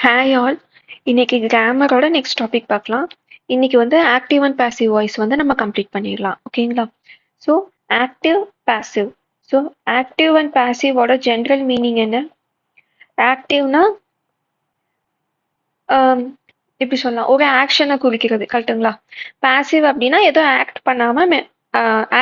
Hi all. இன்னைக்கு கிராமரோட next topic பார்க்கலாம். இன்னைக்கு வந்து ஆக்டிவ் அண்ட் பாசிவ் வாய்ஸ் வந்து நம்ம கம்ப்ளீட் பண்ணிடலாம். ஓகேங்களா? So active, passive. So active and பாசிவோட ஜென்ரல் மீனிங் என்ன? ஆக்டிவ்னா எப்படி சொல்லலாம், ஒரு ஆக்ஷனை குறிக்கிறது, கரெக்டுங்களா? பாசிவ் அப்படின்னா ஏதோ ஆக்ட் பண்ணாம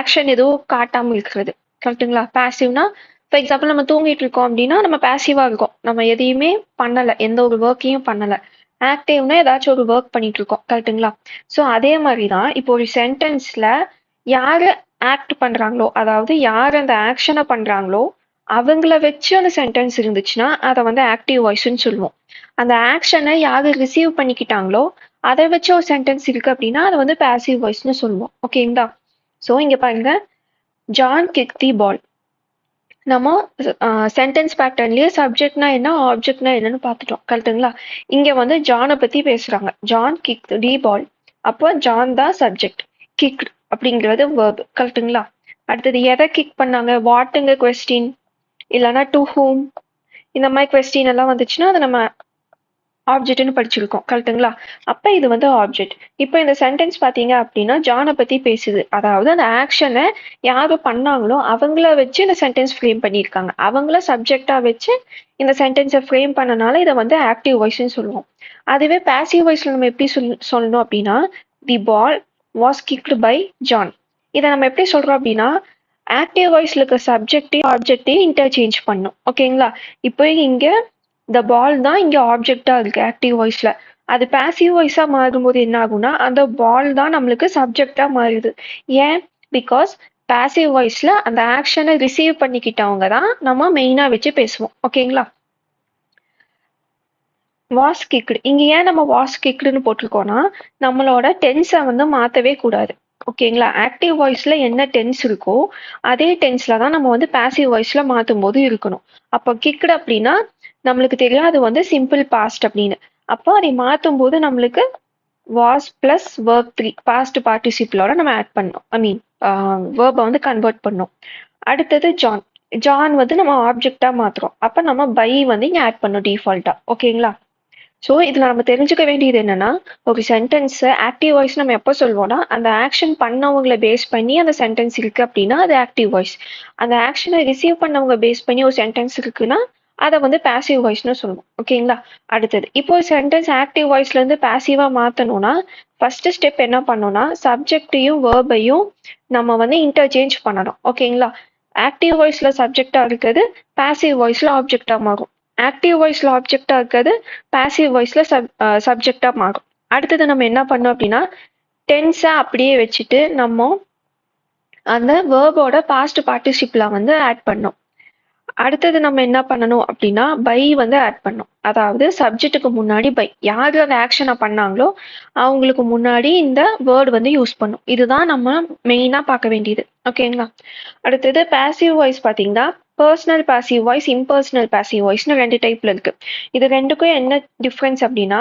ஆக்ஷன் எதுவும் காட்டாம இருக்கிறது, கரெக்டுங்களா? பாசிவ்னா ஃபார் எக்ஸாம்பிள் நம்ம தூங்கிட்டு இருக்கோம் அப்படின்னா நம்ம பாசிவா இருக்கோம், நம்ம எதையுமே பண்ணல, எந்த ஒரு ஒர்க்கையும் பண்ணல. ஆக்டிவ்னா ஏதாச்சும் ஒரு ஒர்க் பண்ணிட்டு இருக்கோம், கரெக்டுங்களா? ஸோ அதே மாதிரி தான் இப்போ ஒரு சென்டென்ஸ்ல யாரு ஆக்ட் பண்றாங்களோ, அதாவது யார் அந்த ஆக்ஷனை பண்றாங்களோ அவங்கள வச்சு அந்த சென்டென்ஸ் இருந்துச்சுன்னா அதை வந்து ஆக்டிவ் வாய்ஸ்ன்னு சொல்லுவோம். அந்த ஆக்ஷனை யாரு ரிசீவ் பண்ணிக்கிட்டாங்களோ அதை வச்சு ஒரு சென்டென்ஸ் இருக்கு அப்படின்னா அதை வந்து பாசிவ் வாய்ஸ்னு சொல்லுவோம். ஓகேங்களா? ஸோ இங்க பாருங்க, ஜான் கிக் தி பால். நம்ம சென்டென்ஸ் பேட்டர்ன்லயே சப்ஜெக்ட்னா என்ன, ஆப்ஜெக்ட்னா என்னன்னு பார்த்துட்டோம், கரெக்டுங்களா? இங்க வந்து ஜானை பத்தி பேசுறாங்க. ஜான் கிக் தி பால். அப்போ ஜான் தான் சப்ஜெக்ட், கிக் அப்படிங்கிறது வேர்ப், கரெக்டுங்களா? அடுத்தது எதை கிக் பண்ணாங்க, வாட்டுங்க கொஸ்டின், இல்லைன்னா டு ஹூம், இந்த மாதிரி கொஸ்டின் எல்லாம் வந்துச்சுன்னா அதை நம்ம ஆப்ஜெக்ட்னு படிச்சிருக்கோம், கரெக்டுங்களா? அப்ப இது வந்து ஆப்ஜெக்ட். இப்போ இந்த சென்டென்ஸ் பாத்தீங்க அப்படின்னா ஜானை பத்தி பேசுது, அதாவது அந்த ஆக்ஷனை யாரு பண்ணாங்களோ அவங்கள வச்சு இந்த சென்டென்ஸ் ஃப்ரேம் பண்ணியிருக்காங்க, அவங்கள சப்ஜெக்டா வச்சு இந்த சென்டென்ஸை ஃப்ரேம் பண்ணனால இதை வந்து ஆக்டிவ் வாய்ஸ்ன்னு சொல்லுவோம். அதுவே பாசிவ் வாய்ஸ்ல நம்ம எப்படி சொல்லணும் அப்படின்னா, தி பால் வாஸ் கிக்டு பை ஜான். இதை நம்ம எப்படி சொல்றோம் அப்படின்னா, ஆக்டிவ் வாய்ஸ்ல இருக்க சப்ஜெக்டையும் ஆப்ஜெக்டையும் இன்டர்சேஞ்ச் பண்ணும். ஓகேங்களா? இப்போ இங்க இந்த பால் தான் இங்க ஆப்ஜெக்டா இருக்கு ஆக்டிவ் வாய்ஸ்ல. அது பாசிவ் வாய்ஸா மாறும்போது என்ன ஆகும்னா அந்த பால் தான் நம்மளுக்கு சப்ஜெக்டா மாறுது. ஏன்? பிகாஸ் பாசிவ் வாய்ஸ்ல அந்த ஆக்ஷனை ரிசீவ் பண்ணிக்கிட்டவங்க தான் நம்ம மெயினா வச்சு பேசுவோம். ஓகேங்களா? வாஸ் கிக்டு, இங்க ஏன் நம்ம வாஸ் கிக்டுன்னு போட்டிருக்கோம்னா நம்மளோட டென்ஸை வந்து மாத்தவே கூடாது. ஓகேங்களா? ஆக்டிவ் வாய்ஸ்ல என்ன டென்ஸ் இருக்கோ அதே டென்ஸ்ல தான் நம்ம வந்து பாசிவ் வாய்ஸ்ல மாத்தும் போது இருக்கணும். அப்போ கிக்டு அப்படின்னா நம்மளுக்கு தெரியும் அது வந்து சிம்பிள் பாஸ்ட் அப்படின்னு. அப்போ அதை மாத்தும் போது நம்மளுக்கு வாஸ் பிளஸ் verb 3 பாஸ்ட் பார்ட்டிசிபிளோட நம்ம ஆட் பண்ணோம், ஐ மீன் வேர்பை வந்து கன்வெர்ட் பண்ணோம். அடுத்தது ஜான். ஜான் வந்து நம்ம ஆப்ஜெக்டா மாத்துறோம், அப்ப நம்ம பை வந்து இங்க ஆட் பண்ணோம் டிஃபால்ட்டா. ஓகேங்களா? ஸோ இதுல நம்ம தெரிஞ்சுக்க வேண்டியது என்னன்னா, ஒரு சென்டென்ஸ் ஆக்டிவ் வாய்ஸ் நம்ம எப்போ சொல்வோம்னா அந்த ஆக்ஷன் பண்ணவங்களை பேஸ் பண்ணி அந்த சென்டென்ஸ் இருக்கு அப்படின்னா அது ஆக்டிவ் வாய்ஸ். அந்த ஆக்ஷனை ரிசீவ் பண்ணவங்க பேஸ் பண்ணி ஒரு சென்டென்ஸ் இருக்குன்னா அதை வந்து பாசிவ் வாய்ஸ்னு சொல்லுவோம். ஓகேங்களா? அடுத்தது இப்போ சென்டென்ஸ் ஆக்டிவ் வாய்ஸ்ல இருந்து பாசிவா மாத்தணும்னா ஃபர்ஸ்ட் ஸ்டெப் என்ன பண்ணணும்னா சப்ஜெக்டையும் வேர்பையும் நம்ம வந்து இன்டர்சேஞ்ச் பண்ணணும். ஓகேங்களா? ஆக்டிவ் வாய்ஸ்ல சப்ஜெக்டா இருக்கிறது பாசிவ் வாய்ஸ்ல ஆப்ஜெக்டா மாறும், ஆக்டிவ் வாய்ஸ்ல ஆப்ஜெக்டா இருக்கிறது பாசிவ் வாய்ஸ்ல சப்ஜெக்டா மாறும். அடுத்தது நம்ம என்ன பண்ணோம் அப்படின்னா டென்ஸை அப்படியே வச்சுட்டு நம்ம அந்த வேர்போட பாஸ்ட் பார்ட்டிசிபிளா வந்து ஆட் பண்ணோம். அடுத்தது நம்ம என்ன பண்ணணும் அப்படின்னா பை வந்து ஆட் பண்ணோம், அதாவது சப்ஜெக்ட்டுக்கு முன்னாடி பை, யாரு அந்த ஆக்ஷனை பண்ணாங்களோ அவங்களுக்கு முன்னாடி இந்த வேர்டு வந்து யூஸ் பண்ணும். இதுதான் நம்ம மெயினா பார்க்க வேண்டியது. ஓகேங்களா? அடுத்தது பாசிவ் வாய்ஸ் பார்த்தீங்கன்னா personal passive voice, impersonal passive வாய்ஸ்னு ரெண்டு டைப்ல இருக்கு. இது ரெண்டுக்கும் என்ன டிஃப்ரென்ஸ் அப்படின்னா,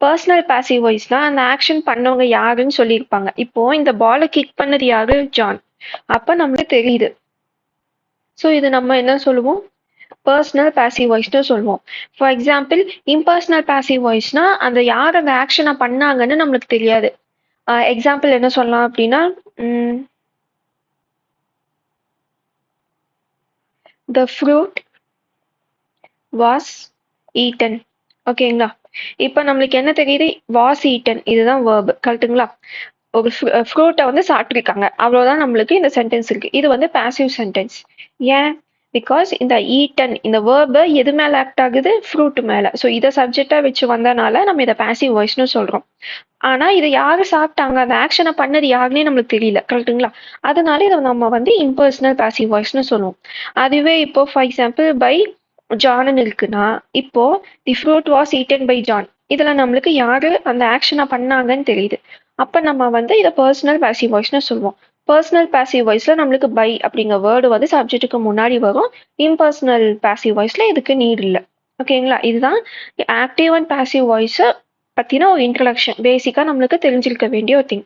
பர்சனல் பாசிவ் வாய்ஸ்னா அந்த ஆக்ஷன் பண்ணவங்க யாருன்னு சொல்லியிருப்பாங்க. இப்போ இந்த பாலை கிக் பண்ணது யாரு, ஜான். அப்ப நம்மளுக்கு தெரியுது. ஸோ இது நம்ம என்ன சொல்லுவோம், பர்சனல் பாசிவ் வாய்ஸ்னு சொல்லுவோம். ஃபார் எக்ஸாம்பிள் இம்பர்சனல் பாசிவ் வாய்ஸ்னா அந்த யார் அந்த ஆக்ஷனை பண்ணாங்கன்னு நம்மளுக்கு தெரியாது. எக்ஸாம்பிள் என்ன சொல்லலாம் அப்படின்னா, the fruit was eaten. ஓகேங்களா? இப்போ நம்மளுக்கு என்ன தெரியுது, was eaten இதுதான் verb, கரெக்டுங்களா? ஒரு ஃப்ரூட்டை வந்து சாப்பிட்ருக்காங்க, அவ்வளோதான் நம்மளுக்கு இந்த சென்டென்ஸ் இருக்கு. இது வந்து பாசிவ் சென்டென்ஸ். ஏன்? பிகாஸ் இந்த ஈட்டன் இந்த வேர்பு எது மேல ஆக்ட் ஆகுது, ஃப்ரூட் மேல. ஸோ இதை சப்ஜெக்டா வச்சு வந்தனால நம்ம இதை பாசிவ் வாய்ஸ்னு சொல்றோம். ஆனா இதை யாரு சாப்பிட்டாங்க, அந்த ஆக்ஷனை பண்ணது யாருன்னே நம்மளுக்கு தெரியல, கரெக்டுங்களா? அதனால இதை நம்ம வந்து இம்பர்சனல் பாசிவ் வாய்ஸ்னு சொல்லுவோம். அதுவே இப்போ ஃபார் எக்ஸாம்பிள் பை ஜான்னு இருக்குன்னா இப்போ the fruit was eaten by John, இதுல நம்மளுக்கு யாரு அந்த ஆக்ஷனை பண்ணாங்கன்னு தெரியுது. அப்ப நம்ம வந்து இதை பர்சனல் பாசிவ் வாய்ஸ்னு சொல்லுவோம். பர்சனல் பாசிவ் வாய்ஸ்ல நம்மளுக்கு பை அப்படிங்கிற வேர்டு வந்து சப்ஜெக்ட்டுக்கு முன்னாடி வரும், இம்பர்சனல் பாசிவ் வாய்ஸ்ல இதுக்கு நீட் இல்லை. ஓகேங்களா? இதுதான் ஆக்டிவ் அண்ட் பாசிவ் வாய்ஸ் பத்தின ஒரு இன்ட்ரடக்ஷன், பேசிக்கா நம்மளுக்கு தெரிஞ்சிருக்க வேண்டிய ஒரு திங்.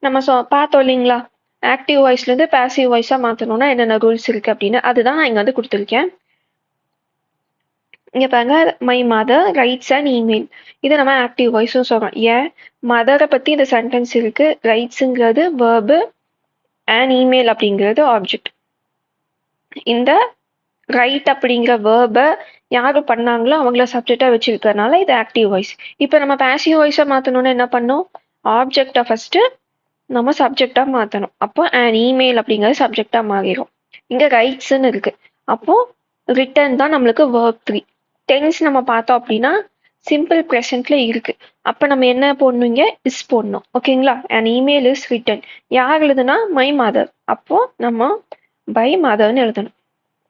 நம்ம பார்த்தோம் இல்லைங்களா, ஆக்டிவ் வாய்ஸ்ல இருந்து பாசிவ் வாய்ஸா மாத்தணும்னா என்னென்ன ரூல்ஸ் இருக்கு அப்படின்னு. அதுதான் நான் இங்க வந்து கொடுத்துருக்கேன். இங்க பாருங்க, my mother writes and email. இதை நம்ம ஆக்டிவ் வாய்ஸ்னு சொல்றோம். ஏன் மதரை பத்தி இந்த சென்டென்ஸ் இருக்கு, ரைட்ஸுங்கிறது வேர்பு அண்ட் இமெயில் அப்படிங்கிறது ஆப்ஜெக்ட். இந்த ரைட் அப்படிங்கிற வேர்பை யாரு பண்ணாங்களோ அவங்கள சப்ஜெக்டா வச்சிருக்கறனால இது ஆக்டிவ் வாய்ஸ். இப்போ நம்ம பாசிவ் வாய்ஸை மாத்தணும்னா என்ன பண்ணும், ஆப்ஜெக்டை ஃபர்ஸ்ட் நம்ம சப்ஜெக்டா மாத்தணும். அப்போ அண்ட் இமெயில் அப்படிங்கிறது சப்ஜெக்டா மாறிடும். இங்க ரைட்ஸ்ன்னு இருக்கு, அப்போ ரிட்டர்ன் தான் நம்மளுக்கு வேர்ப் 3. டென்ஸ் நம்ம பார்த்தோம் அப்படின்னா சிம்பிள் ப்ரெசென்ட்ல இருக்கு, அப்ப நம்ம என்ன போடணுங்க, இஸ் போடணும். ஓகேங்களா, அண்ட் இமெயில் இஸ் ரிட்டன். யார் எழுதுனா, மை மதர், அப்போ நம்ம பை மதர்னு எழுதணும்.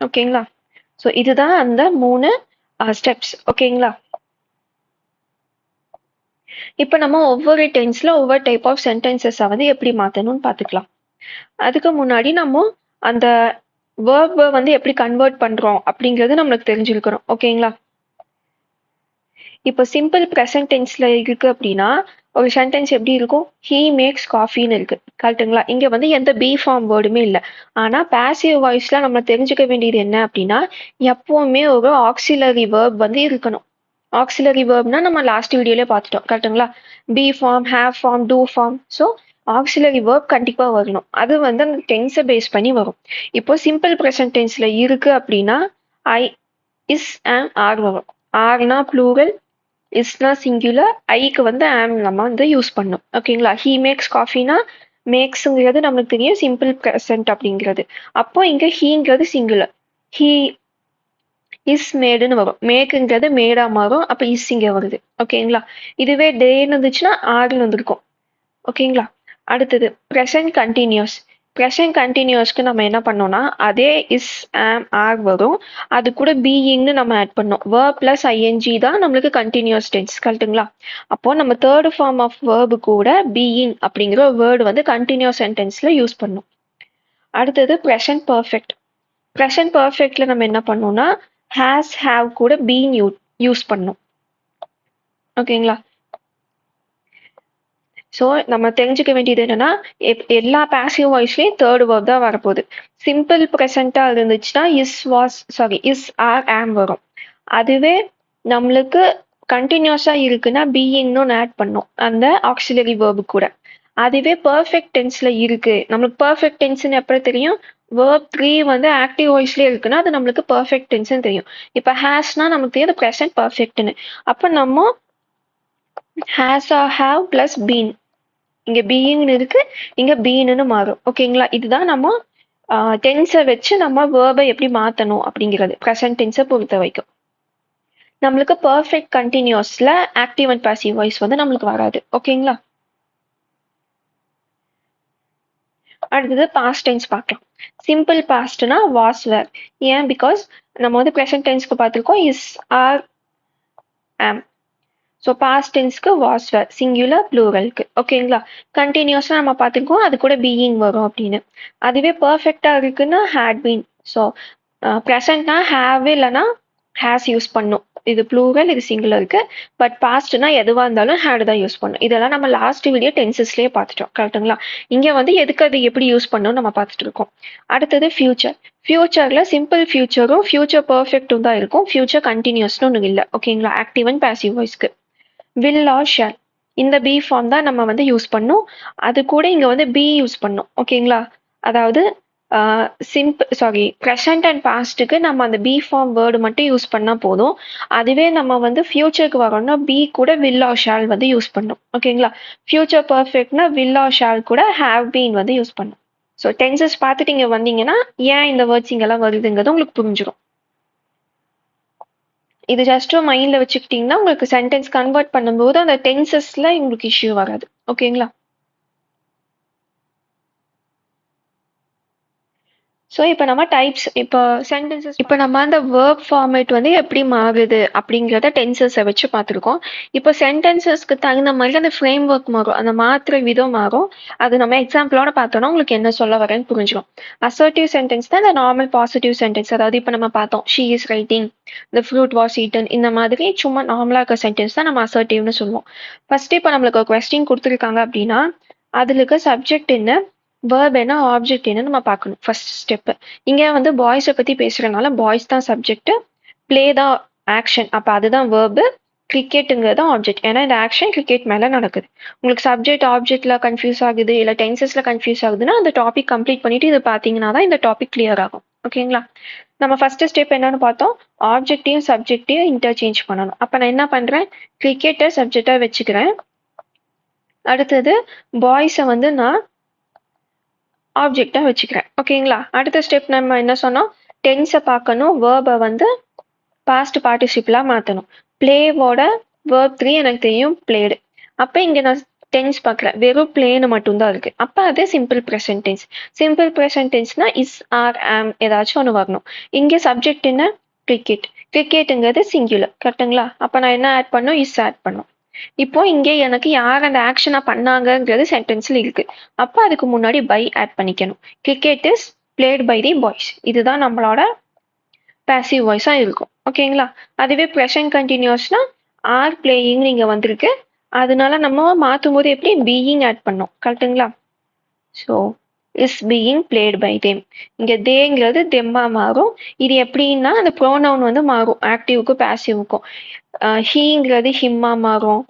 ஓகேங்களா, ஸோ இதுதான் அந்த 3 ஸ்டெப்ஸ். ஓகேங்களா, இப்போ நம்ம ஒவ்வொரு டென்ஸ்ல ஒவ்வொரு டைப் ஆஃப் சென்டென்சஸை வந்து எப்படி மாற்றணும்னு பார்த்துக்கலாம். அதுக்கு முன்னாடி நம்ம அந்த வேர்பை வந்து எப்படி கன்வெர்ட் பண்றோம் அப்படிங்கிறது நம்மளுக்கு தெரிஞ்சிருக்கணும். ஓகேங்களா, இப்போ சிம்பிள் ப்ரெசன்ட் டென்ஸ்ல இருக்கு அப்படின்னா ஒரு சென்டென்ஸ் எப்படி இருக்கும், ஹீ மேக்ஸ் காஃபின்னு இருக்கு, கரெக்டுங்களா. இங்க வந்து எந்த பி ஃபார்ம் வேர்டுமே இல்லை. ஆனா பாசிவ் வாய்ஸ்ல நம்ம தெரிஞ்சுக்க வேண்டியது என்ன அப்படின்னா எப்பவுமே ஒரு ஆக்சிலரி வேர்ப் வந்து இருக்கணும். ஆக்சிலரி வேர்ப்னா நம்ம லாஸ்ட் வீடியோலயே பார்த்துட்டோம், கரெக்டுங்களா. Be form, have form, do form. So auxiliary verb கண்டிப்பா வரணும். அது வந்து அந்த டென்ஸை பேஸ் பண்ணி வரும். இப்போ சிம்பிள் ப்ரெசன்ட் டென்ஸ்ல இருக்கு அப்படின்னா ஐ, இஸ், ஆம், ஆர் வரும். ஆர்னா ப்ளூரல், இஸ்னா சிங்குலர், ஐக்கு வந்து ஆம் நம்ம வந்து யூஸ் பண்ணணும். ஓகேங்களா, ஹீ மேக்ஸ் காஃபினா மேக்ஸுங்கிறது நம்மளுக்கு தெரியும் சிம்பிள் ப்ரெசன்ட் அப்படிங்கிறது. அப்போ இங்க ஹீங்கிறது சிங்குலர், ஹீ இஸ் மேடுன்னு வரும். மேக்குங்கிறது மேடா மாறும், அப்ப இஸ் இங்க வருது. ஓகேங்களா, இதுவே டேன்னு இருந்துச்சுன்னா ஆர்னு வந்திருக்கும். ஓகேங்களா, அடுத்தது ப்ரெசன்ட் கண்டினியூஸ். ப்ரெசன்ட் கண்டினியூஸ்க்கு நம்ம என்ன பண்ணோம்னா அதே இஸ், ஆம், ஆர் வரும், அது கூட பீயிங்னு நம்ம ஆட் பண்ணோம். வேர்ப் பிளஸ் ஐஎன்ஜி தான் நம்மளுக்கு கண்டினியூஸ் டென்ஸ், கரெக்டுங்களா. அப்போ நம்ம தேர்ட் ஃபார்ம் ஆஃப் வேர்பு கூட பீயிங் அப்படிங்கிற ஒரு வேர்டு வந்து கண்டினியூஸ் சென்டென்ஸ்ல யூஸ் பண்ணும். அடுத்தது ப்ரெசன்ட் பர்ஃபெக்ட். ப்ரெசன்ட் பர்ஃபெக்ட்ல நம்ம என்ன பண்ணோம்னா ஹேஸ், ஹேவ் கூட பீன் யூஸ் பண்ணும். ஓகேங்களா, ஸோ நம்ம தெரிஞ்சுக்க வேண்டியது என்னன்னா எல்லா பாசிவ் வாய்ஸ்லயும் தேர்ட் வேர்ப் தான் வரப்போகுது. சிம்பிள் ப்ரெசண்டா இருந்துச்சுன்னா is, was, sorry is, are, am வரும். அதுவே நம்மளுக்கு கண்டினியூஸா இருக்குன்னா பீயிங்னு ஆட் பண்ணும் அந்த ஆக்சிலரி வேர்பு கூட. அதுவே பர்ஃபெக்ட் டென்ஸ்ல இருக்கு, நம்மளுக்கு பர்ஃபெக்ட் டென்ஸ்னு எப்படி தெரியும், வேர்ப் 3 வந்து ஆக்டிவ் வாய்ஸ்லயே இருக்குன்னா அது நம்மளுக்கு பர்ஃபெக்ட் டென்ஸ்னு தெரியும். இப்போ ஹேஸ்னா நமக்கு தெரியும் ப்ரெசன்ட் பர்ஃபெக்ட்னு, அப்போ நம்ம has or have plus been, இங்க பீயிங்னு இருக்கு, இங்க பீன்னு மாறும். ஓகேங்களா, இதுதான் நம்ம டென்ஸை வச்சு நம்ம வேர்பை எப்படி மாத்தணும் அப்படிங்கிறது ப்ரெசன்ட் டென்ஸை பொறுத்த வரைக்கும். நம்மளுக்கு பர்ஃபெக்ட் கண்டினியூஸ்ல ஆக்டிவ் அண்ட் பாசிவ் வாய்ஸ் வந்து நம்மளுக்கு வராது. ஓகேங்களா, அடுத்தது பாஸ்ட் டென்ஸ் பார்க்கலாம். சிம்பிள் பாஸ்ட்னா வாஸ், வேர். ஏன், பிகாஸ் நம்ம வந்து ப்ரெசன்ட் டென்ஸ்க்கு பார்த்துருக்கோம் is, are, am. So past டென்ஸ்க்கு வாஸ், வேர், சிங்குலர், ப்ளூரலுக்கு. ஓகேங்களா, கண்டினியூஸாக நம்ம பார்த்துருக்கோம் அது கூட பீயிங் வரும் அப்படின்னு. அதுவே பர்ஃபெக்டாக இருக்குன்னா ஹேட் பீன். ஸோ ப்ரெசன்ட்னா ஹேவ் இல்லைன்னா ஹேஸ் யூஸ் பண்ணும், இது ப்ளூரல், இது சிங்குலருக்கு. பட் பாஸ்ட்னா எதுவாக இருந்தாலும் ஹேட் தான் யூஸ் பண்ணும். இதெல்லாம் நம்ம லாஸ்ட் வீடியோ டென்சஸ்லேயே பார்த்துட்டோம், கரெக்டுங்களா. இங்கே வந்து எதுக்கு அது எப்படி யூஸ் பண்ணணும் நம்ம பார்த்துட்டு இருக்கோம். அடுத்தது ஃபியூச்சர். ஃபியூச்சர்ல சிம்பிள் ஃபியூச்சரும் ஃபியூச்சர் பர்ஃபெக்டும் தான் இருக்கும், ஃபியூச்சர் கண்டினியூஸ்னு ஒன்று இல்லை. ஓகேங்களா, ஆக்டிவ் அண்ட் பாசிவ் வாய்ஸ்க்கு வில் ஆர் ஷால் இந்த பி ஃபார்ம் தான் நம்ம வந்து யூஸ் பண்ணோம். அது கூட இங்க வந்து பி யூஸ் பண்ணோம். ஓகேங்களா, அதாவது ப்ரெசன்ட் அண்ட் பாஸ்ட்டுக்கு நம்ம அந்த பி ஃபார்ம் வேர்டு மட்டும் யூஸ் பண்ணா போதும். அதுவே நம்ம வந்து ஃபியூச்சருக்கு வரோம்னா பி கூட வில் ஆர் ஷால் வந்து யூஸ் பண்ணும். ஓகேங்களா, ஃபியூச்சர் பர்ஃபெக்ட்னா வில் ஆர் ஷால் கூட ஹேவ் பீன் வந்து யூஸ் பண்ணும். ஸோ டென்சஸ் பார்த்துட்டு இங்க வந்தீங்கன்னா ஏன் இந்த வேர்ட்ஸ் இங்கெல்லாம் வருதுங்கிறது உங்களுக்கு புரிஞ்சிடும். இது ஜஸ்ட் மைண்ட்ல வச்சுக்கிட்டீங்கன்னா உங்களுக்கு சென்டென்ஸ் கன்வெர்ட் பண்ணும்போது அந்த டென்சஸ்ல உங்களுக்கு இஷ்யூ வராது. ஓகேங்களா, ஸோ இப்போ நம்ம டைப்ஸ், இப்போ சென்டென்சஸ், இப்போ நம்ம அந்த வேர்ப் ஃபார்மேட் வந்து எப்படி மாறுது அப்படிங்கிறத டென்சஸை வச்சு பார்த்துருக்கோம். இப்போ சென்டென்சஸ்க்கு தகுந்த மாதிரி அந்த ஃப்ரேம் ஒர்க் மாறும், அந்த மாத்திர விதம் மாறும். அது நம்ம எக்ஸாம்பிளோட பார்த்தோம்னா உங்களுக்கு என்ன சொல்ல வரேன்னு புரிஞ்சிடும். அசர்ட்டிவ் சென்டென்ஸ் தான் இந்த நார்மல் பாசிட்டிவ் சென்டென்ஸ், அதாவது இப்போ நம்ம பார்த்தோம் she is writing, the fruit was eaten, இந்த மாதிரி சும்மா நார்மலாக இருக்க சென்டென்ஸ் தான் நம்ம அசர்ட்டிவ்னு சொல்லுவோம். ஃபர்ஸ்ட் இப்போ நம்மளுக்கு ஒரு கொஸ்டின் கொடுத்துருக்காங்க அப்படின்னா அதுல இருக்க சப்ஜெக்ட் என்ன, வேர்ப் என்ன, ஆப்ஜெக்ட் என்ன நம்ம பார்க்கணும். ஃபர்ஸ்ட் ஸ்டெப் இங்க வந்து பாய்ஸை பத்தி பேசுறதுனால பாய்ஸ் தான் சப்ஜெக்ட், பிளே தான் ஆக்ஷன். அப்ப அதுதான் வேர்பு. கிரிக்கெட்டுங்கிறது ஆப்ஜெக்ட். ஏன்னா இந்த ஆக்ஷன் கிரிக்கெட் மேல நடக்குது. உங்களுக்கு சப்ஜெக்ட் ஆப்ஜெக்ட்ல கன்ஃபியூஸ் ஆகுது இல்ல டென்சஸ்ல கன்ஃபியூஸ் ஆகுதுன்னா அந்த டாபிக் கம்ப்ளீட் பண்ணிட்டு இது பாத்தீங்கன்னா தான் இந்த டாபிக் கிளியர் ஆகும். ஓகேங்களா? நம்ம ஃபர்ஸ்ட் ஸ்டெப் என்னன்னு பார்த்தோம், ஆப்ஜெக்டையும் சப்ஜெக்டையும் இன்டர்சேஞ்ச் பண்ணணும். அப்ப நான் என்ன பண்றேன், கிரிக்கெட்டை சப்ஜெக்டா வச்சுக்கிறேன். அடுத்தது பாய்ஸை வந்து நான் ஆப்ஜெக்டா வச்சுக்கிறேன். ஓகேங்களா? அடுத்த ஸ்டெப் நம்ம என்ன சொன்னோம், டென்ஸை பார்க்கணும், வேர்பை வந்து பாஸ்ட் பார்ட்டிசிபிளா மாற்றணும். பிளேவோட வேர்ப் 3 எனக்கு தெரியும் பிளேடு. அப்போ இங்கே நான் டென்ஸ் பார்க்குறேன், வெறும் பிளேன்னு மட்டும்தான் இருக்கு. அப்போ அது simple present tense. Simple present டென்ஸ்னா இஸ் ஆர் ஆம் ஏதாச்சும் ஒன்று வரணும். இங்கே சப்ஜெக்ட் என்ன, கிரிக்கெட். கிரிக்கெட்டுங்கிறது சிங்குலர். கரெக்டுங்களா? அப்போ நான் என்ன ஆட் பண்ணும், இஸ் ஆட் பண்ணும். இப்போ இங்கே எனக்கு யார் அந்த ஆக்ஷனை பண்ணாங்கங்கிறது சென்டென்ஸ்ல இருக்கு. அப்போ அதுக்கு முன்னாடி பை ஆட் பண்ணிக்கணும். Cricket is played by the boys. இதுதான் நம்மளோட பாசிவ் வாய்ஸா இருக்கும். ஓகேங்களா? அதுவே ப்ரெசன்ட் கண்டினியூஸ்னா ஆர் பிளேயிங் இங்க வந்திருக்கு. அதனால நம்ம மாற்றும் போது எப்படி பீயிங் ஆட் பண்ணோம். கரெக்டுங்களா? So is being played by them. இங்க தேங்கிறது தெம்மா மாறும். இது எப்படின்னா அந்த ப்ரோனவுன் வந்து மாறும் ஆக்டிவுக்கும் பாசிவுக்கும். ஹீங்கிறது ஹிம்மா மாறும்.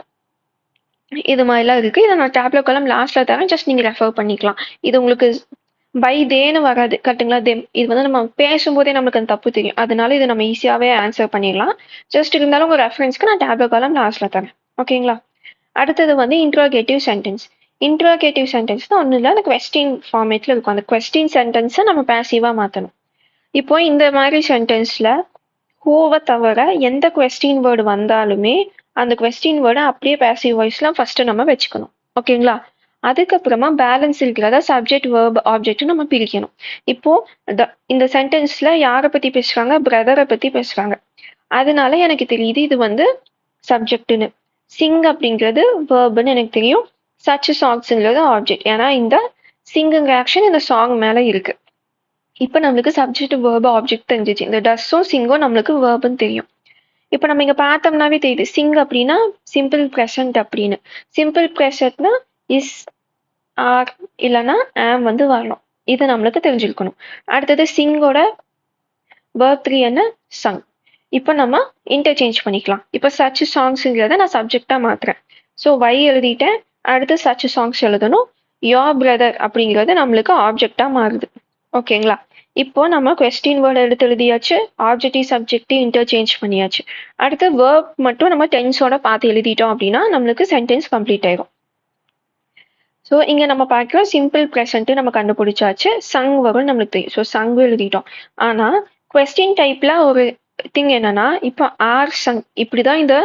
இது மாதிரிலாம் இருக்கு. இதை நான் டேப்லெட் காலம் லாஸ்ட்ல தரேன், ஜஸ்ட் நீங்க ரெஃபர் பண்ணிக்கலாம். இது உங்களுக்கு பை தேன்னு வராது. கரெக்டுங்களா? தெம் இது வந்து நம்ம பேசும்போதே நம்மளுக்கு அந்த தப்பு தெரியும். அதனால இதை நம்ம ஈஸியாவே ஆன்சர் பண்ணிடலாம். ஜஸ்ட் இருந்தாலும் உங்க ரெஃபரன்ஸ்க்கு நான் டேப்லெட் காலம் லாஸ்ட்ல தரேன். ஓகேங்களா? அடுத்தது வந்து இன்ட்ரோகேட்டிவ் சென்டென்ஸ். இன்ட்ரோகேட்டிவ் சென்டென்ஸ் தான் ஒன்றும் இல்லை, அந்த கொஸ்டின் ஃபார்மேட்ல இருக்கும். அந்த கொஸ்டின் சென்டென்ஸை நம்ம பேசிவா மாற்றணும். இப்போ இந்த மாதிரி சென்டென்ஸ்ல ஹூவை தவிர எந்த கொஸ்டின் வேர்டு வந்தாலுமே அந்த கொஸ்டின் வேர்டை அப்படியே பேசிவ் வாய்ஸ்ல ஃபர்ஸ்ட் நம்ம வச்சுக்கணும். ஓகேங்களா? அதுக்கப்புறமா பேலன்ஸ் இருக்கிறத சப்ஜெக்ட் வேர்ப் ஆப்ஜெக்ட் நம்ம பிரிக்கணும். இப்போ இந்த சென்டென்ஸ்ல யாரை பத்தி பேசுறாங்க, பிரதரை பத்தி பேசுறாங்க. அதனால எனக்கு தெரியுது இது வந்து சப்ஜெக்ட்னு. சிங் அப்படிங்கிறது வேர்ப்னு எனக்கு தெரியும். சச் சாங்ஸ்ங்கிறது ஆப்ஜெக்ட். ஏன்னா இந்த சிங்குங்கிற ஆக்ஷன் இந்த சாங் மேல இருக்கு. இப்போ நம்மளுக்கு சப்ஜெக்ட் வேர்ப் ஆப்ஜெக்ட் தெரிஞ்சிச்சு. இந்த டஸ்ஸும் சிங்கும் நம்மளுக்கு வேர்ப்னு தெரியும். இப்போ நம்ம இங்க பார்த்தோம்னாவே தெரியுது சிங் அப்படின்னா சிம்பிள் ப்ரெசன்ட் அப்படின்னு. சிம்பிள் ப்ரெசன்ட்னா இஸ் ஆர் இல்லைன்னா ஆம் வந்து வரணும். இது நம்மளுக்கு தெரிஞ்சிருக்கணும். அடுத்தது சிங்கோட வேர்ப் 3 என்ன, சங். இப்போ நம்ம இன்டர்சேஞ்ச் பண்ணிக்கலாம். இப்போ சச் சாங்ஸுங்கிறத நான் சப்ஜெக்டா மாத்துறேன். ஸோ வை எழுதிட்டேன். அடுத்து சச் சாங்ஸ் எழுதணும். யோர் பிரதர் அப்படிங்கிறது நம்மளுக்கு ஆப்ஜெக்டா மாறுது. ஓகேங்களா? இப்போ நம்ம கொஸ்டின் வேர்டு எடுத்து எழுதியாச்சு, ஆப்ஜெக்டிவ் சப்ஜெக்டிவ் இன்டர்சேஞ்ச் பண்ணியாச்சு. அடுத்து வேர்ப் மட்டும் நம்ம டென்ஸோட பார்த்து எழுதிட்டோம் அப்படின்னா நம்மளுக்கு சென்டென்ஸ் கம்ப்ளீட் ஆயிடும். ஸோ இங்கே நம்ம பார்க்குறோம் சிம்பிள் ப்ரெசன்ட்டு நம்ம கண்டுபிடிச்சாச்சு, சங் வரும் நம்மளுக்கு தெரியும். ஸோ சங் எழுதிட்டோம். ஆனால் கொஸ்டின் டைப்ல ஒரு திங் என்னன்னா, இப்போ ஆர் சங் இப்படிதான் இந்த